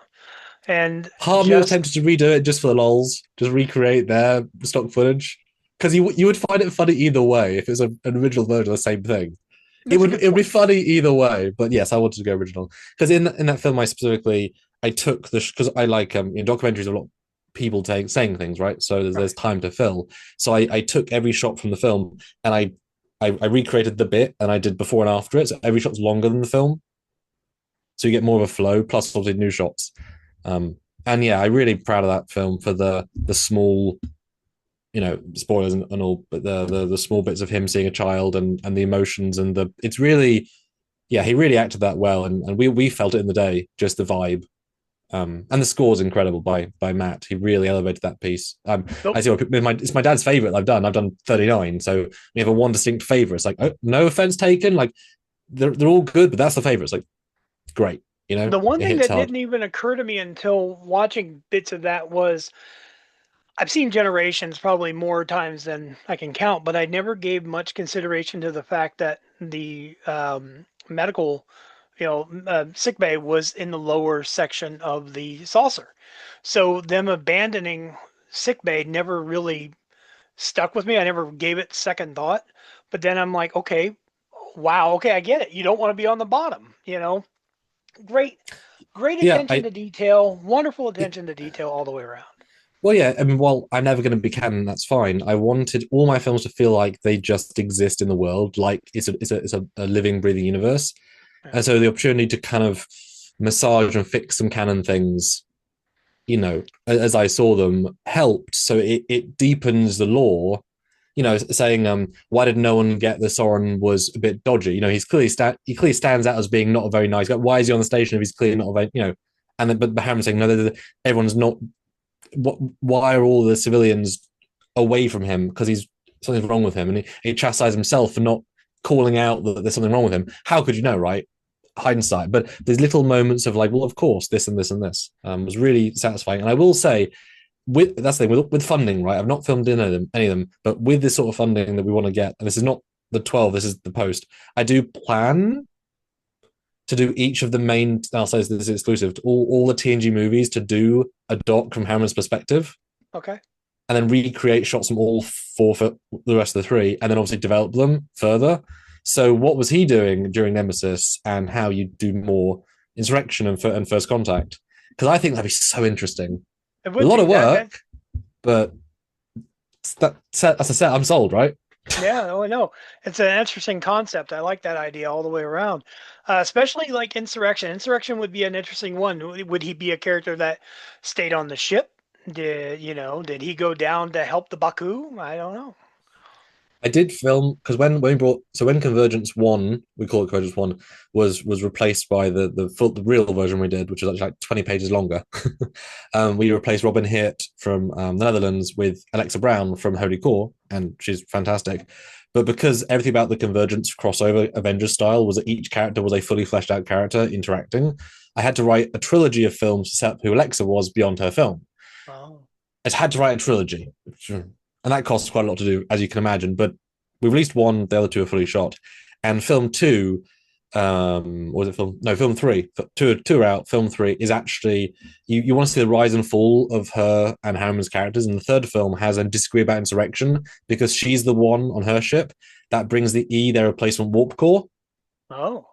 and Part of me was just tempted to redo it just for the lols, just recreate their stock footage, because you would find it funny either way if it was an original version of the same thing. that's a good It would be point. funny either way. But yes, I wanted to go original because in that film I took the because I like in documentaries a lot of people saying things, right, so there's Right. time to fill. So I took every shot from the film and I recreated the bit and I did before and after it, so every shot's longer than the film, so you get more of a flow plus obviously new shots. um and yeah, I'm really proud of that film for the small, spoilers and all, but the small bits of him seeing a child and the emotions and the it's really, yeah, he really acted that well, and we felt it in the day, just the vibe. And the score's incredible by Matt. He really elevated that piece. I Nope. see it's my dad's favorite I've done 39, so we have a one distinct favorite. It's like, oh, no offense taken, like they're all good, but that's the favorite. It's like great, The one it thing hits that hard. didn't even occur to me until watching bits of that was I've seen Generations probably more times than I can count, but I never gave much consideration to the fact that the medical, sick bay was in the lower section of the saucer. So them abandoning sick bay never really stuck with me. I never gave it second thought. But then I'm like, okay, wow, okay, I get it. You don't want to be on the bottom, Great, great Yeah, attention to detail, wonderful attention to detail all the way around. well, yeah, I mean, well, I'm never going to be canon. That's fine. I wanted all my films to feel like they just exist in the world, like it's a living, breathing universe. Yeah. And so the opportunity to kind of massage and fix some canon things, as I saw them, helped. So it deepens the lore. Saying, why did no one get the Soren was a bit dodgy. He clearly stands out as being not a very nice guy. Why is he on the station if he's clearly not a very, and then but Bahamut saying no, everyone's not. Why are all the civilians away from him? Because he's something's wrong with him, and he chastises himself for not calling out that there's something wrong with him. How could you know, right? Hindsight, but there's little moments of like, well, of course, this and this and this was really satisfying. And I will say, with that's the thing with funding, right? I've not filmed any of them, but with this sort of funding that we want to get, and this is not the 12, this is the post. I do plan to do each of the main. I'll say this is exclusive to all the TNG movies to do a doc from Harriman's perspective, Okay. and then recreate shots from all four for the rest of the three, and then obviously develop them further. So, what was he doing during Nemesis, and how you do more Insurrection and First Contact? Because I think that'd be so interesting. It A would lot be of that. work, but that's a set. I'm sold, right? Yeah, oh, I know. It's an interesting concept. I like that idea all the way around. Especially like Insurrection. Insurrection would be an interesting one. Would he be a character that stayed on the ship? Did he go down to help the Baku? I don't know. I did film because when we brought when Convergence One, we call it Convergence One, was replaced by the real version we did, which was actually like 20 pages longer. We replaced Robin Hirt from the Netherlands with Alexa Brown from Holy Core, and she's fantastic. But because everything about the Convergence crossover Avengers style was that each character was a fully fleshed out character interacting, I had to write a trilogy of films to set up who Alexa was beyond her film. Oh, I had to write a trilogy, and that costs quite a lot to do, as you can imagine. But we released one; the other two are fully shot. And film two, or was it film? No, film three. Two are out. Film three is actually you want to see the rise and fall of her and Harriman's characters. And the third film has a disagree about insurrection because she's the one on her ship that brings the their replacement warp core oh,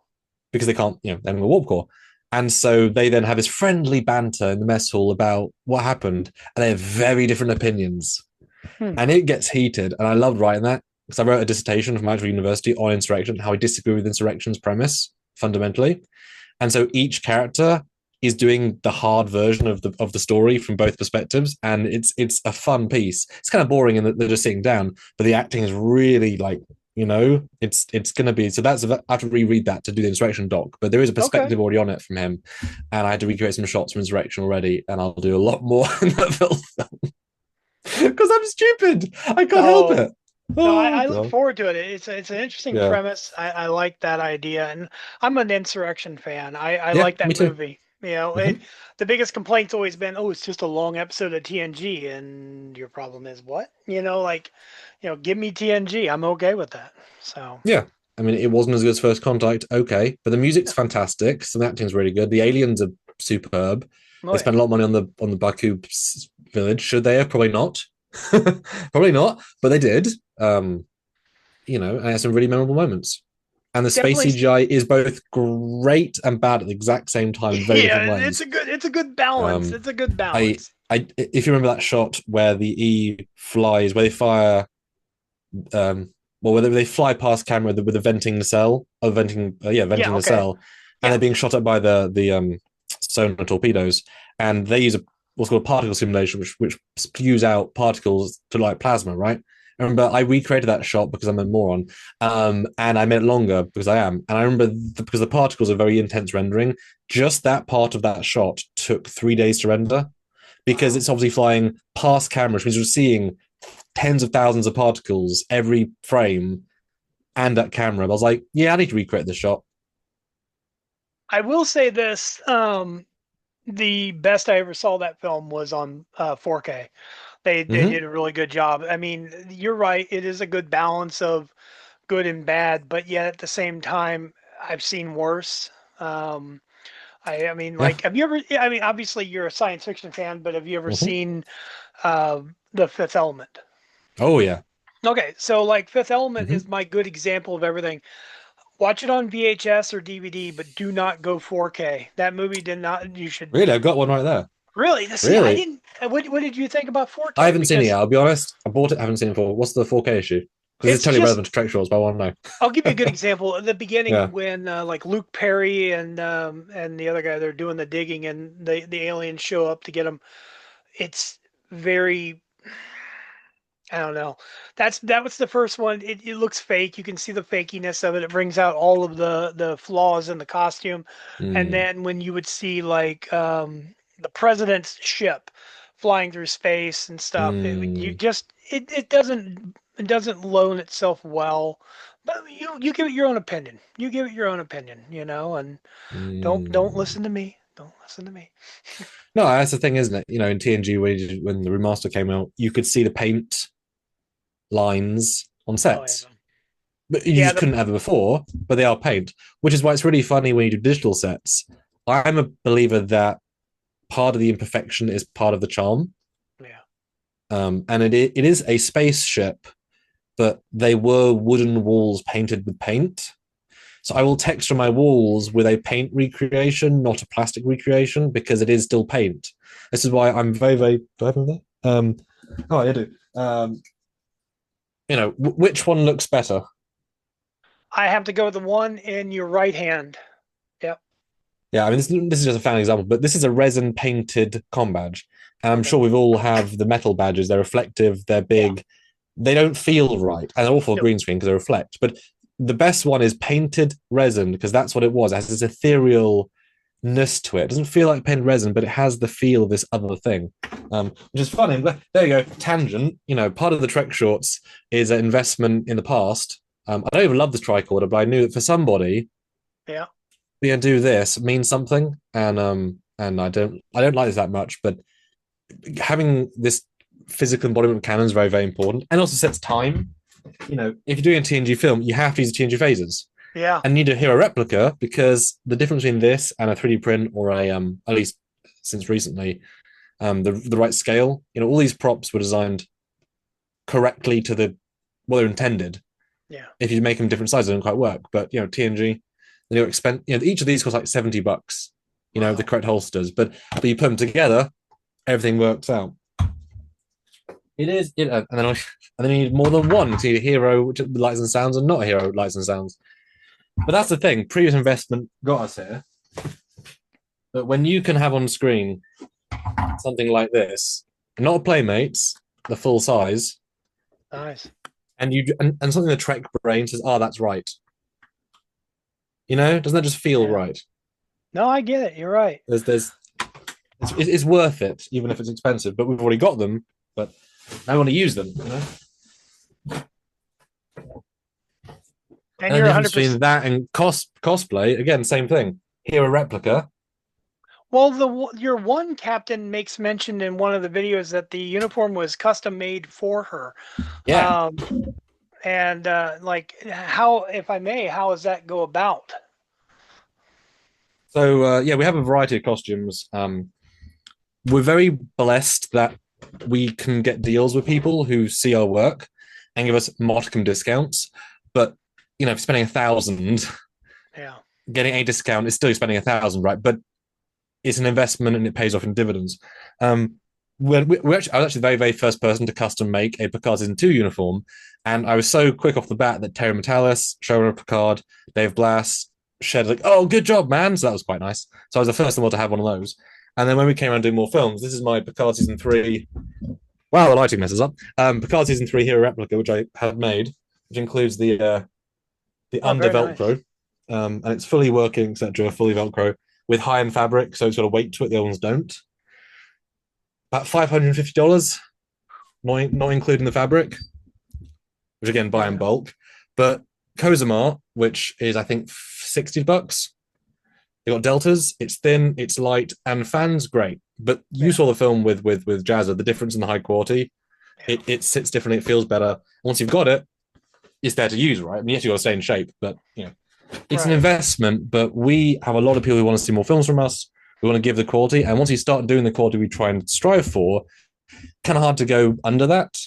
because they can't, they haven't got warp core. And so they then have this friendly banter in the mess hall about what happened, and they have very different opinions, hmm. and it gets heated. And I loved writing that because I wrote a dissertation from Manchester University on insurrection, how I disagree with insurrection's premise fundamentally. And so each character is doing the hard version of the story from both perspectives, and it's a fun piece. It's kind of boring in that they're just sitting down, but the acting is really like, it's going to be. So I have to reread that to do the insurrection doc, but there is a Okay. perspective already on it from him, and I had to recreate some shots from insurrection already, and I'll do a lot more in that film because I'm stupid. I can't help Oh, it. no, Oh I look god. forward to it. It's an interesting Yeah. premise. I like that idea, and I'm an Insurrection fan. I Yeah, like that me too. movie. Hmm. The biggest complaint's always been, oh, it's just a long episode of TNG, and your problem is what? Give me TNG. I'm okay with that. So, Yeah. I mean, it wasn't as good as First Contact, okay, but the music's yeah. fantastic. So the acting's really good. The aliens are superb. Oh They yeah. spent a lot of money on the Baku village. Should they have? Probably not. Probably not, but they did. And it has some really memorable moments. And the space Definitely. CGI is both great and bad at the exact same time in very Yeah, different ways. it's a good balance. Um, It's a good I, balance. if you remember that shot where the E flies, where they fire, um, well, where they fly past camera with a venting cell, Yeah. venting the Okay. cell, and Yeah. they're being shot at by the sonar torpedoes, and they use what's called particle simulation, which spews out particles to like plasma, right? I remember I recreated that shot because I'm a moron, and I made it longer because I am. And I remember because the particles are very intense rendering, just that part of that shot took 3 days to render because Wow. it's obviously flying past camera, which means we're seeing tens of thousands of particles every frame and at camera. But I was like, yeah, I need to recreate this shot. I will say this. The best I ever saw that film was on 4K. They Mm-hmm. did a really good job. I mean, you're right. It is a good balance of good and bad, but yet at the same time, I've seen worse. Um, I mean, Yeah. like, have you ever? I mean, obviously you're a science fiction fan, but have you ever Mm-hmm. seen The Fifth Element? Oh yeah. Okay, so like Fifth Element Mm-hmm. is my good example of everything. Watch it on VHS or DVD, but do not go 4K. That movie did not. You should Really, I've got one right there. really see. I Really, didn't. What did you think about I 4K? haven't seen it yet. Because I'll be honest. I bought it. I haven't seen it for. What's the 4K issue? Because it's it's totally just relevant to Trek Shorts, but I want to I'll give you a good know. example. At the Yeah. beginning, when like Luke Perry and the other guy, they're doing the digging, and the aliens show up to get them. It's very, I don't know. That was the first one. It looks fake. You can see the fakiness of it. It brings out all of the flaws in the costume. And Mm, then when you would see like the president's ship flying through space and stuff, mm, it doesn't loan itself well. But you give it your own opinion. You give it your own opinion, and don't mm. listen to me. Don't listen to me. No, that's the thing, isn't it? In TNG, when the remaster came out, you could see the paint lines on Oh sets, yeah. but you Yeah, just couldn't have it before. But they are paint, which is why it's really funny when you do digital sets. I'm a believer that part of the imperfection is part of the charm. yeah. And it is a spaceship, but they were wooden walls painted with paint. So I will texture my walls with a paint recreation, not a plastic recreation, because it is still paint. This is why I'm very, very. Do I have them there? Oh, I do. Which one looks better? I have to go with the one in your right hand. Yep. Yeah, I mean, this is just a fan example, but this is a resin painted com badge. And I'm Okay. sure we've all have the metal badges. They're reflective, they're Yeah. big, they don't feel right, and they're all for Nope. green screen because they reflect. But the best one is painted resin because that's what it was. It has this etherealness to it. It doesn't feel like painted resin, but it has the feel of this other thing, which is funny. But there you go, tangent. Part of the Trek shorts is an investment in the past. I don't even love this tricorder, but I knew that for somebody, Yeah. being do this means something, and I don't like this that much, but having this physical embodiment of canon is very, very important, and also sets time. If you're doing a TNG film, you have to use the TNG phasers, Yeah. and you need a hero replica because the difference between this and a 3D print or a at least since recently, the right scale. All these props were designed correctly to what they're intended. Yeah. If you make them different sizes, it doesn't quite work. But TNG, they are expensive. Each of these costs like $70. The Wow. correct holsters, but you put them together, everything works out. It is, and then you need more than one. You need a hero which lights and sounds, and not a hero lights and sounds. But that's the thing. Previous investment got us here. But when you can have on screen something like this, not a Playmates, the full size, Nice. and something the Trek brain says, "Oh, that's right." Doesn't that just feel Yeah. right? No, I get it. You're right. There's it's worth it, even if it's expensive. But we've already got them. But I want to use them. And And the you're difference 100%. between that and cosplay, again, same thing. Here a replica. Well, your one captain makes mention in one of the videos that the uniform was custom made for her. Yeah. Um, and like, how, if I may, how does that go about? So yeah, we have a variety of costumes. We're very blessed that we can get deals with people who see our work and give us modicum discounts. But you know, if spending 1,000, Yeah. getting a discount is still spending 1,000, right? But it's an investment and it pays off in dividends. I was actually the very, very first person to custom make a Picard Season 2 uniform. And I was so quick off the bat that Terry Metalis, showrunner Picard, Dave Blass, shared like, oh, good job, man. So that was quite nice. So I was the first one to have one of those. And then when we came around doing more films, this is my Picard Season 3. Wow, the lighting messes up. Picard Season 3 Hero replica, which I have made, which includes the Oh, under very nice. Velcro, and it's fully working, etc., fully Velcro with high end fabric, so it's got a weight to it. The other ones don't. About $550, not including the fabric, which again buy in Yeah. bulk. But Cozumar, which is I think $60. They got deltas. It's thin, it's light, and fans great. But you Yeah. saw the film with Jazza. The difference in the high quality. Yeah. It sits differently. It feels better. Once you've got it, it's there to use, right? I mean, yes, you got to stay in shape, but you know, it's an Right. investment. But we have a lot of people who want to see more films from us. We want to give the quality, and once you start doing the quality we try and strive for, kind of hard to go under that.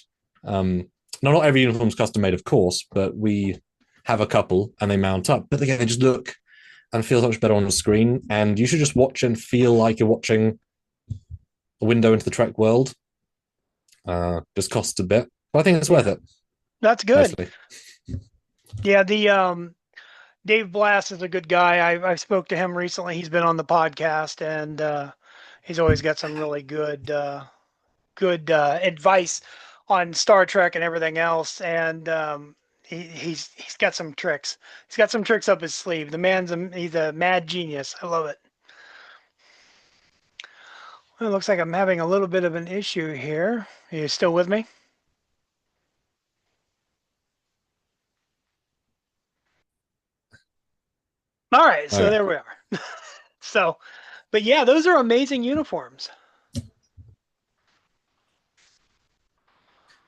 Not every uniform is custom made, of course, but we have a couple and they mount up. But again, they just look and feel so much better on the screen. And you should just watch and feel like you're watching a window into the Trek world. Just costs a bit, but I think it's worth Yeah. it That's good. mostly. Yeah. The Dave Blass is a good guy. I spoke to him recently. He's been on the podcast, and he's always got some really good advice on Star Trek and everything else. And he's got some tricks. He's got some tricks up his sleeve. He's a mad genius. I love it. Well, it looks like I'm having a little bit of an issue here. Are you still with me? All right, so Okay. there we are. So, but yeah, those are amazing uniforms.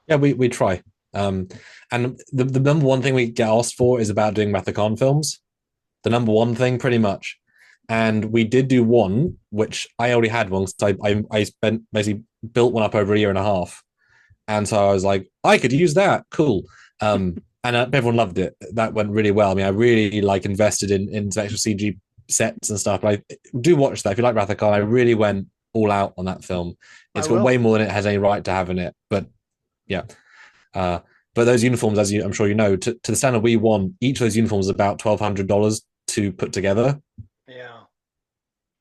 Yeah, we try. Um, and the number one thing we get asked for is about doing Rathacon films. The number one thing, pretty much. And we did do one, which I already had one. So I spent basically built one up over a year and a half. And so I was like, I could use that. Cool. And everyone loved it. That went really well. I mean, I really like invested in some extra CG sets and stuff. But I do watch that. If you like Rathacon, I really went all out on that film. I It's got will. way more than it has any right to have in it. But yeah. Uh, but those uniforms, I'm sure you know, to the standard we want, each of those uniforms is about $1,200 to put together, Yeah.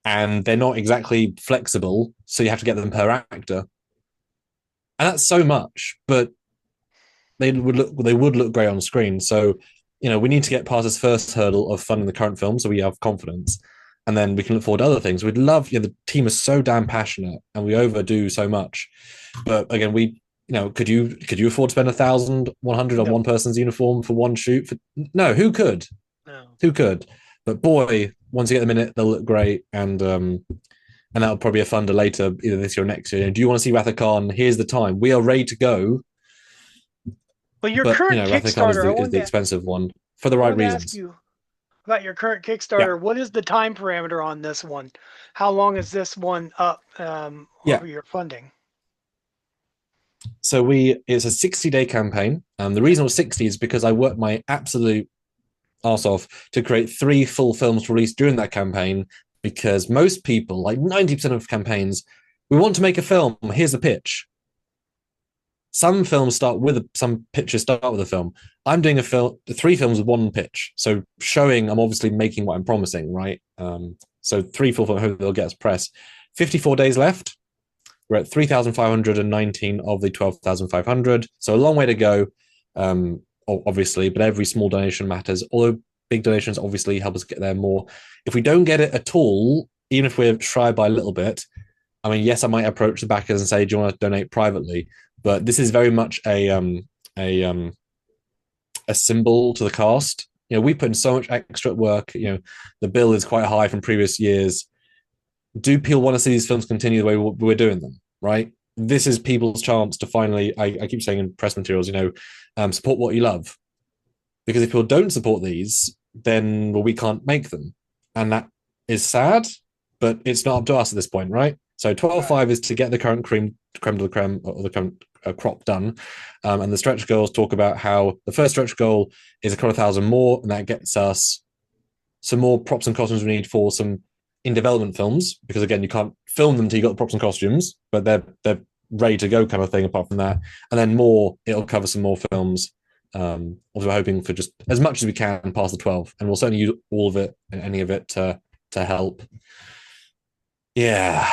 and they're not exactly flexible, so you have to get them per actor, and that's so much. But they would look great on screen. So you know we need to get past this first hurdle of funding the current film, so we have confidence, and then we can look forward to other things. We'd love, you know, the team is so damn passionate, and we overdo so much. But again, could you afford to spend 1,100 on No. one person's uniform for one shoot? No, who could? No. Who could? But boy, once you get them in it, they'll look great, and that'll probably be a funder later, either this year or next year. Do you want to see Rathacon? Here's the time. We are ready to go, Well, your but you current know, Rathacon is Kickstarter, the expensive one for the I right wanted to ask reasons. you about your current Yeah, Kickstarter. What is the time parameter on this one? How long is this one up yeah. over your funding? So it's a 60-day campaign. The Okay. reason it was 60 is because I worked my absolute arse off to create 3 full films released during that campaign. Because most people, like 90% of campaigns, we want to make a film. Here's the pitch. Some pitches start with a film. I'm doing 3 films with one pitch. So showing I'm obviously making what I'm promising, right? So 3 full films, hopefully they'll get us press. 54 days left. We're at 3,519 of the 12,500. So a long way to go, obviously, but every small donation matters. Although big donations obviously help us get there more. If we don't get it at all, even if we're shy by a little bit, I mean, yes, I might approach the backers and say, "Do you want to donate privately?" But this is very much a a symbol to the cast. You know, we put in so much extra work. You know, the bill is quite high from previous years. do people want to see these films continue the way we're doing them, right? This is people's chance to finally, I keep saying in press materials, support what you love. Because if people don't support these, then well, we can't make them. And that is sad, but it's not up to us at this point, right? So Right. 12.5 is to get the current creme de la creme, or the current crop done. And the stretch goals talk about how the first stretch goal is a couple of thousand more, and that gets us some more props and costumes we need for some in development films, because again, you can't film them until you got the props and costumes, but they're ready to go kind of thing apart from that. And then more, it'll cover some more films. Also, we're hoping for just as much as we can past the 12, and we'll certainly use all of it and any of it to help. Yeah,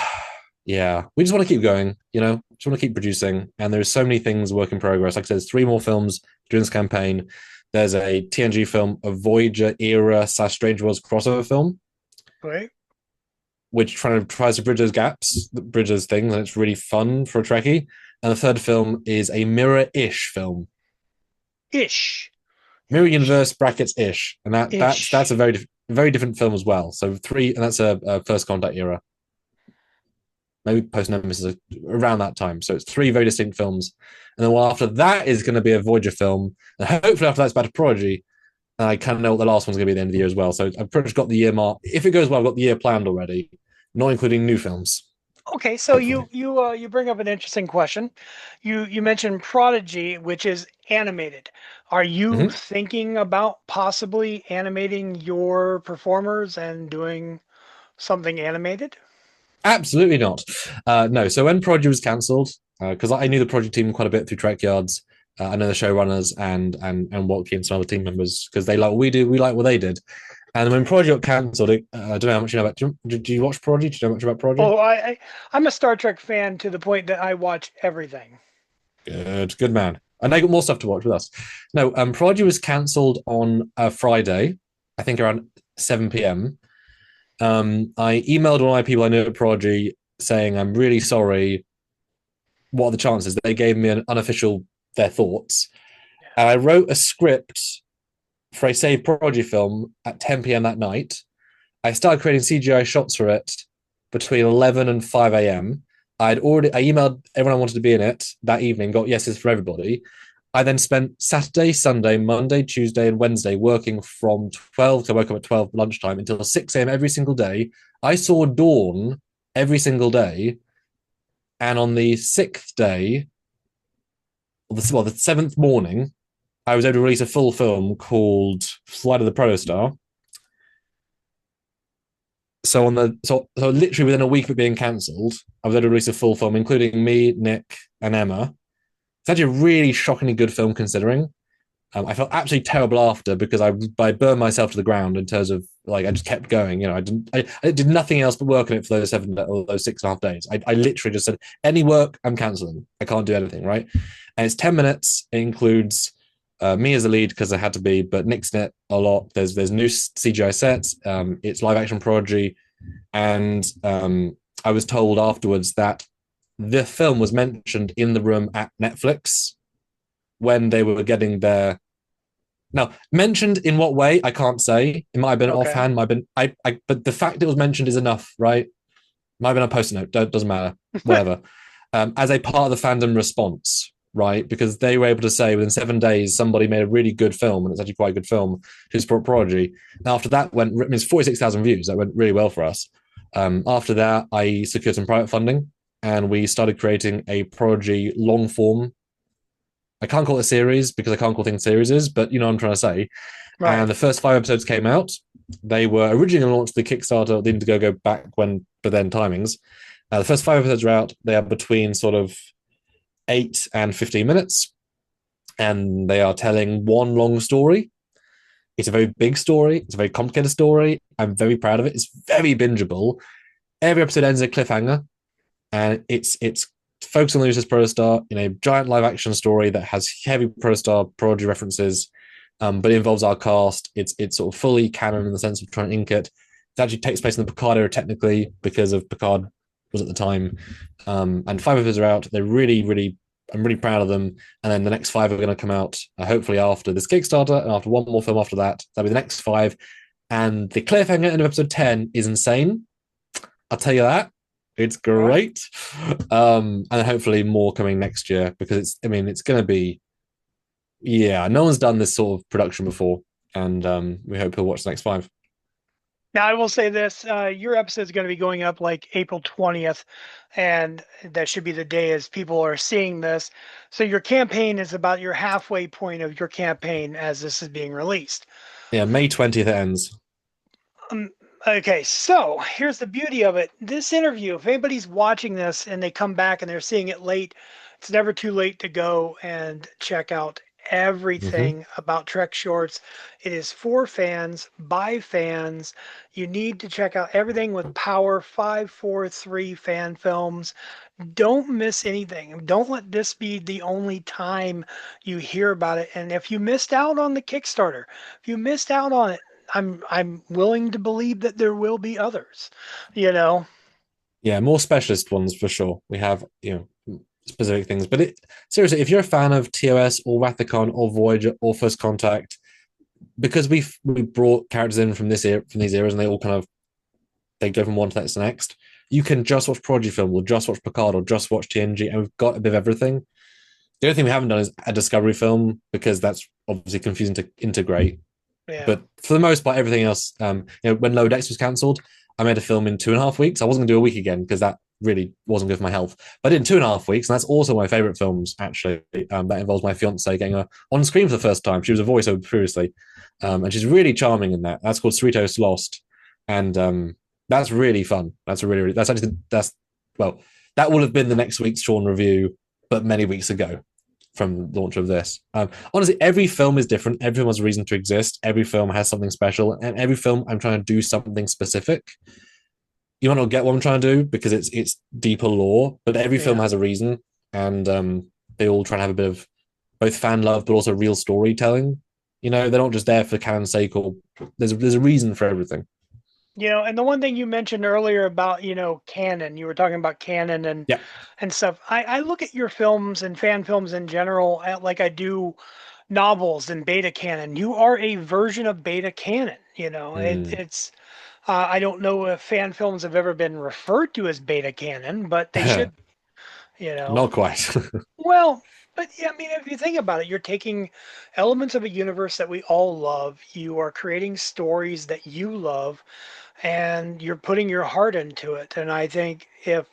yeah. We just want to keep going, just want to keep producing. And there's so many things work in progress. Like I said, there's 3 more films during this campaign. There's a TNG film, a Voyager era / Strange Worlds crossover film, Right. which tries to bridge those gaps, bridge those things, and it's really fun for a Trekkie. And the third film is a mirror-ish film, Ish. mirror Ish. universe brackets ish, and that's a Ish. very different film as well. So 3, and that's a First Contact era, maybe post Nemesis around that time. So it's 3 very distinct films, and then well after that is going to be a Voyager film, and hopefully after that's back to Prodigy. And I kind of know what the last one's going to be at the end of the year as well. So I've pretty much got the year mark. If it goes well, I've got the year planned already, not including new films. Okay, so Hopefully. you bring up an interesting question. You mentioned Prodigy, which is animated. Are you Mm-hmm. thinking about possibly animating your performers and doing something animated? Absolutely not. No. So when Prodigy was cancelled, because I knew the Prodigy team quite a bit through Trek Yards. I know the showrunners and Walkie and some other team members because they like what we do. We like what they did. And when Prodigy got cancelled, I don't know how much you know about. Do you watch Prodigy? Do you know much about Prodigy? Oh, I'm a Star Trek fan to the point that I watch everything. Good man. And they got more stuff to watch with us. No, Prodigy was cancelled on a Friday, I think around 7 p.m. I emailed one of my people I knew at Prodigy saying, I'm really sorry. What are the chances? They gave me an unofficial their thoughts. And I wrote a script for a Save Prodigy film at 10 p.m. that night. I started creating CGI shots for it between 11 and 5 a.m. I emailed everyone I wanted to be in it that evening, got yeses for everybody. I then spent Saturday, Sunday, Monday, Tuesday, and Wednesday working from 12 to I woke up at 12 lunchtime until 6 a.m. every single day. I saw dawn every single day. And on the 6th day, the 7th morning, I was able to release a full film called Flight of the Protostar. So literally within a week of it being cancelled, I was able to release a full film, including me, Nick, and Emma. It's actually a really shockingly good film considering. I felt absolutely terrible after because I burned myself to the ground in terms of like I just kept going. I did nothing else but work on it for those 6.5 days. I literally just said any work I'm cancelling. I can't do anything, right? And it's 10 minutes. It includes me as the lead because I had to be, but Nick's in it a lot. There's new CGI sets. It's live action Prodigy, and I was told afterwards that the film was mentioned in the room at Netflix when they were getting their. Now, mentioned in what way, I can't say. It might have been Okay. offhand, might have been but the fact it was mentioned is enough, right? Might have been a post-it note, doesn't matter. Whatever. As a part of the fandom response, right? Because they were able to say within 7 days somebody made a really good film, and it's actually quite a good film, to support Prodigy. And after that it's 46,000 views. That went really well for us. After that, I secured some private funding, and we started creating a Prodigy long form. I can't call it a series because I can't call things series, but you know what I'm trying to say. Right. And the first 5 episodes came out. They were originally launched the Kickstarter, the Indiegogo back when, but then timings. The first 5 episodes are out. They are between sort of 8 and 15 minutes, and they are telling one long story. It's a very big story. It's a very complicated story. I'm very proud of it. It's very bingeable. Every episode ends in a cliffhanger, and it's focused on the USS Protostar in a giant live action story that has heavy Protostar Prodigy references, but it involves our cast. It's sort of fully canon in the sense of trying to ink it. It actually takes place in the Picard era technically because of Picard was at the time. And 5 episodes are out. They're really, I'm really proud of them. And then the next 5 are going to come out hopefully after this Kickstarter and after one more film after that. That'll be the next 5. And the cliffhanger end of episode 10 is insane. I'll tell you that. It's All right. great. And hopefully more coming next year because it's going to be, yeah, no one's done this sort of production before. And we hope he'll watch the next five. Now, I will say this: your episode is going to be going up like April 20th, and that should be the day as people are seeing this. So your campaign is about your halfway point of your campaign as this is being released. Yeah, May 20th it ends. Um, okay, so here's the beauty of it. This interview, if anybody's watching this and they come back and they're seeing it late, it's never too late to go and check out Mm-hmm. everything about Trek Shorts. It is for fans, by fans. You need to check out everything with Power 543 fan films. Don't miss anything. Don't let this be the only time you hear about it. And if you missed out on the Kickstarter, if you missed out on it, I'm willing to believe that there will be others, you know. Yeah, more specialist ones for sure. We have, specific things. But seriously, if you're a fan of TOS or Rathacon or Voyager or First Contact, because we brought characters in from this era, from these eras, and they all kind of they go from one to the next. You can just watch Prodigy film, or just watch Picard, or just watch TNG, and we've got a bit of everything. The only thing we haven't done is a Discovery film because that's obviously confusing to integrate. Yeah. But for the most part, everything else, when Low Decks was cancelled, I made a film in 2.5 weeks. I wasn't going to do a week again because that really wasn't good for my health. But I did in 2.5 weeks, and that's also my favorite films, actually. That involves my fiance getting her on screen for the first time. She was a voiceover previously, and she's really charming in that. That's called Cerritos Lost, and that's really fun. That's actually well, that will have been the next week's Sean review, but many weeks ago from the launch of this. Honestly, every film is different. Every film has a reason to exist. Every film has something special, and every film I'm trying to do something specific. You might not get what I'm trying to do because it's deeper lore, but every film Yeah. has a reason, and they all try to have a bit of both fan love, but also real storytelling. They're not just there for canon's sake, or there's a reason for everything. And the one thing you mentioned earlier about, canon, you were talking about canon Yeah. and stuff. I look at your films and fan films in general like I do novels and beta canon. You are a version of beta canon. Mm. It's I don't know if fan films have ever been referred to as beta canon, but they should, you know. Not quite. Well, but yeah, I mean, if you think about it, you're taking elements of a universe that we all love. You are creating stories that you love, and you're putting your heart into it. And I think if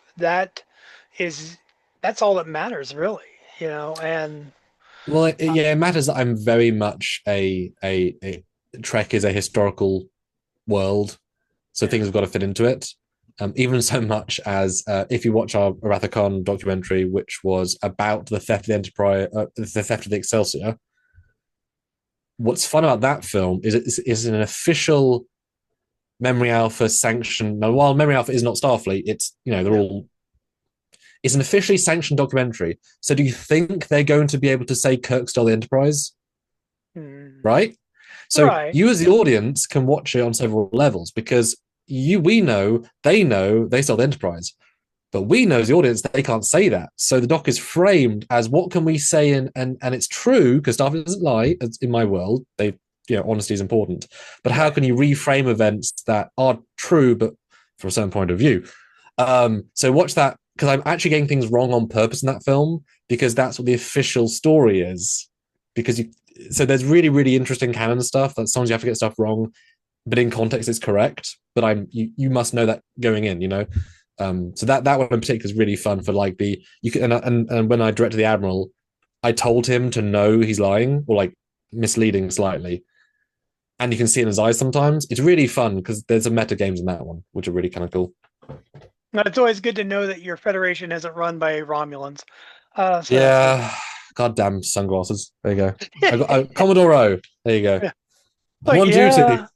is, that's all that matters, really, And Well, yeah, it matters that I'm very much a Trek is a historical world, so yeah, things have got to fit into it. Even so much as if you watch our Arathacon documentary, which was about the theft of the Enterprise, the theft of the Excelsior. What's fun about that film is it's an official Memory Alpha sanctioned. Now, while Memory Alpha is not Starfleet, it's they're yeah. all. It's an officially sanctioned documentary. So, do you think they're going to be able to say Kirk stole the Enterprise? Mm, Right? So right, you as the audience can watch it on several levels because we know they stole the Enterprise. But we know as the audience they can't say that. So the doc is framed as what can we say, and it's true because Starfleet doesn't lie. In my world, honesty is important. But how right. can you reframe events that are true, but from a certain point of view? So watch that because I'm actually getting things wrong on purpose in that film because that's what the official story is. Because so there's really really interesting canon stuff that sometimes you have to get stuff wrong, but in context it's correct. But you must know that going in. So that one in particular is really fun for like the you can and when I directed the Admiral, I told him to know he's lying or like misleading slightly, and you can see in his eyes sometimes. It's really fun because there's some meta games in that one which are really kind of cool. Now, it's always good to know that your federation isn't run by Romulans. So that's good. Yeah, goddamn sunglasses. There you go. I got Commodore O. There you go. Yeah. I'm Like, on duty. yeah.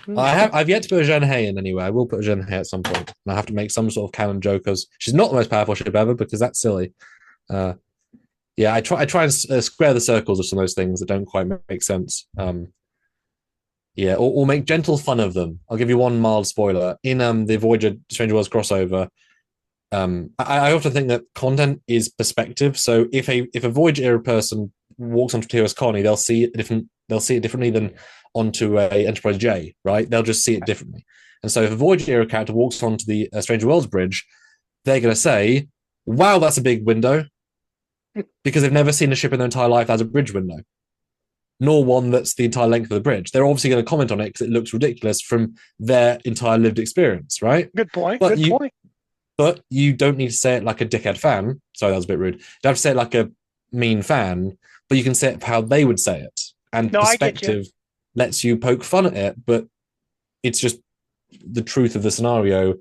Mm. I've yet to put a Jen Hay in anyway. I will put a Jen Hay at some point. And I have to make some sort of canon joke because she's not the most powerful ship ever because that's silly. Uh, yeah, I try and square the circles of some of those things that don't quite make sense. Yeah, or make gentle fun of them. I'll give you one mild spoiler. In the Voyager Stranger Worlds crossover, I often think that content is perspective. So if a Voyager era person walks onto TOS colony, they'll see it differently than onto a Enterprise J, right? They'll just see it differently. And so if a Voyager era character walks onto the Stranger Worlds bridge, they're going to say, "Wow, that's a big window," because they've never seen a ship in their entire life as a bridge window, nor one that's the entire length of the bridge. They're obviously going to comment on it because it looks ridiculous from their entire lived experience, right? Good point. But Good you point. but you don't need to say it like a dickhead fan. Sorry, that was a bit rude. You don't have to say it like a mean fan, but you can say it how they would say it. And No, I get you. perspective lets you poke fun at it, but it's just the truth of the scenario,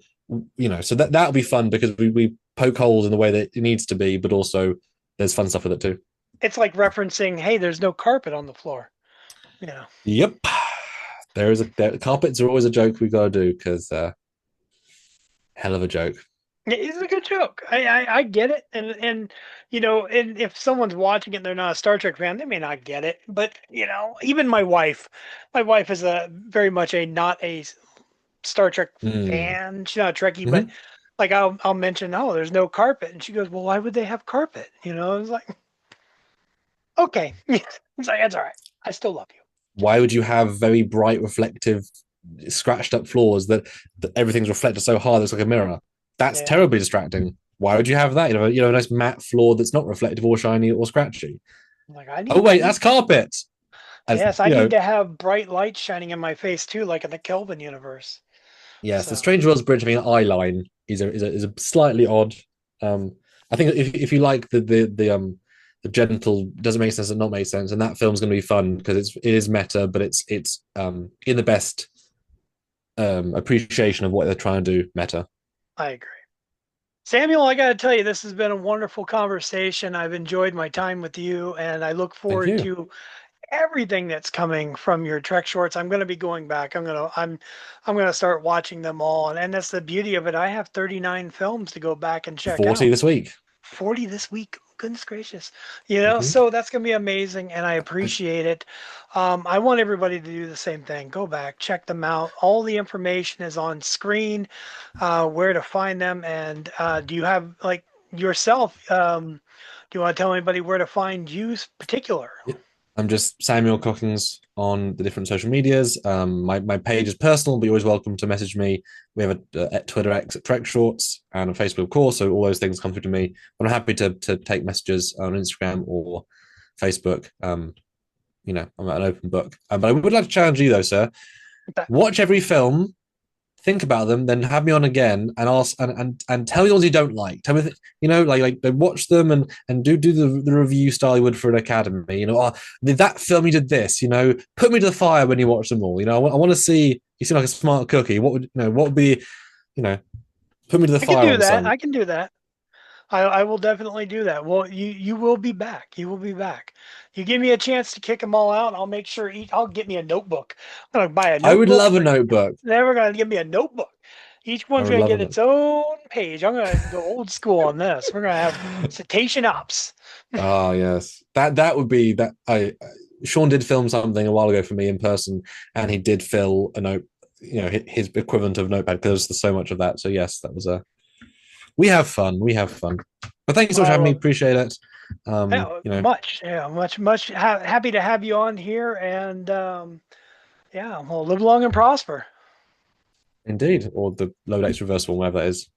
So that'll be fun because we poke holes in the way that it needs to be, but also there's fun stuff with it too. It's like referencing, hey, there's no carpet on the floor. Yeah. Yep. Carpets are always a joke we gotta do because hell of a joke. It's a good joke. I get it, and and if someone's watching it, and they're not a Star Trek fan, they may not get it. But even my wife is a very much a not a Star Trek Mm. fan. She's not a Trekkie, but Mm-hmm. like I'll mention, oh, there's no carpet, and she goes, well, why would they have carpet? It's like, okay, it's like that's all right. I still love you. Why would you have very bright, reflective, scratched up floors that everything's reflected so hard it's like a mirror? That's Yeah, terribly distracting. Why would you have that? A nice matte floor that's not reflective or shiny or scratchy. I'm like Oh I wait, need that's carpet. As yes, I need to have bright light shining in my face too, like in the Kelvin universe. yes, the So Strange Worlds Bridge having an eye line is a slightly odd. Um, I think if you like the gentle doesn't make sense and not make sense, and that film's going to be fun because it is meta, but it's in the best appreciation of what they're trying to do meta. I agree. Samuel, I got to tell you, this has been a wonderful conversation. I've enjoyed my time with you, and I look Thank forward you. to everything that's coming from your Trek shorts. I'm going to be going back. I'm going to start watching them all, and that's the beauty of it. I have 39 films to go back and check 40 out. this week. 40 this week. Goodness gracious. Mm-hmm. So that's going to be amazing and I appreciate it. I want everybody to do the same thing. Go back, check them out. All the information is on screen, where to find them. And do you have, like, yourself, do you want to tell anybody where to find you particular? Yeah. I'm just Samuel Cockings on the different social medias. My page is personal, but you're always welcome to message me. We have a Twitter X at Trek Shorts and a Facebook call, so all those things come through to me. But I'm happy to take messages on Instagram or Facebook. I'm an open book. But I would like to challenge you though, sir. Watch every film, think about them, then have me on again and ask and tell me the ones you don't like. Tell me, like watch them and do the review style you would for an academy. That film you did this. Put me to the fire when you watch them all. I want to see. You seem like a smart cookie. What would be, you know, put me to the I can fire do on that. some. I can do that. I will definitely do that. Well, you will be back. You will be back. You give me a chance to kick them all out. I'll make sure I'll get me a notebook. I'm gonna buy a I would notebook love a for notebook. then we're gonna give me a notebook. Each I one's would gonna love a get its notebook. own page. I'm gonna go old school on this. We're gonna have citation ops. Ah, yes. That would be that. I Sean did film something a while ago for me in person, and he did fill a note, his equivalent of notepad because there's so much of that. So yes, that was a. We have fun. We have fun. But thank you so much for I having me. love it. Appreciate it. Yeah, much happy to have you on here, and yeah, well, live long and prosper. Indeed, or the low decks reversal, whatever that is.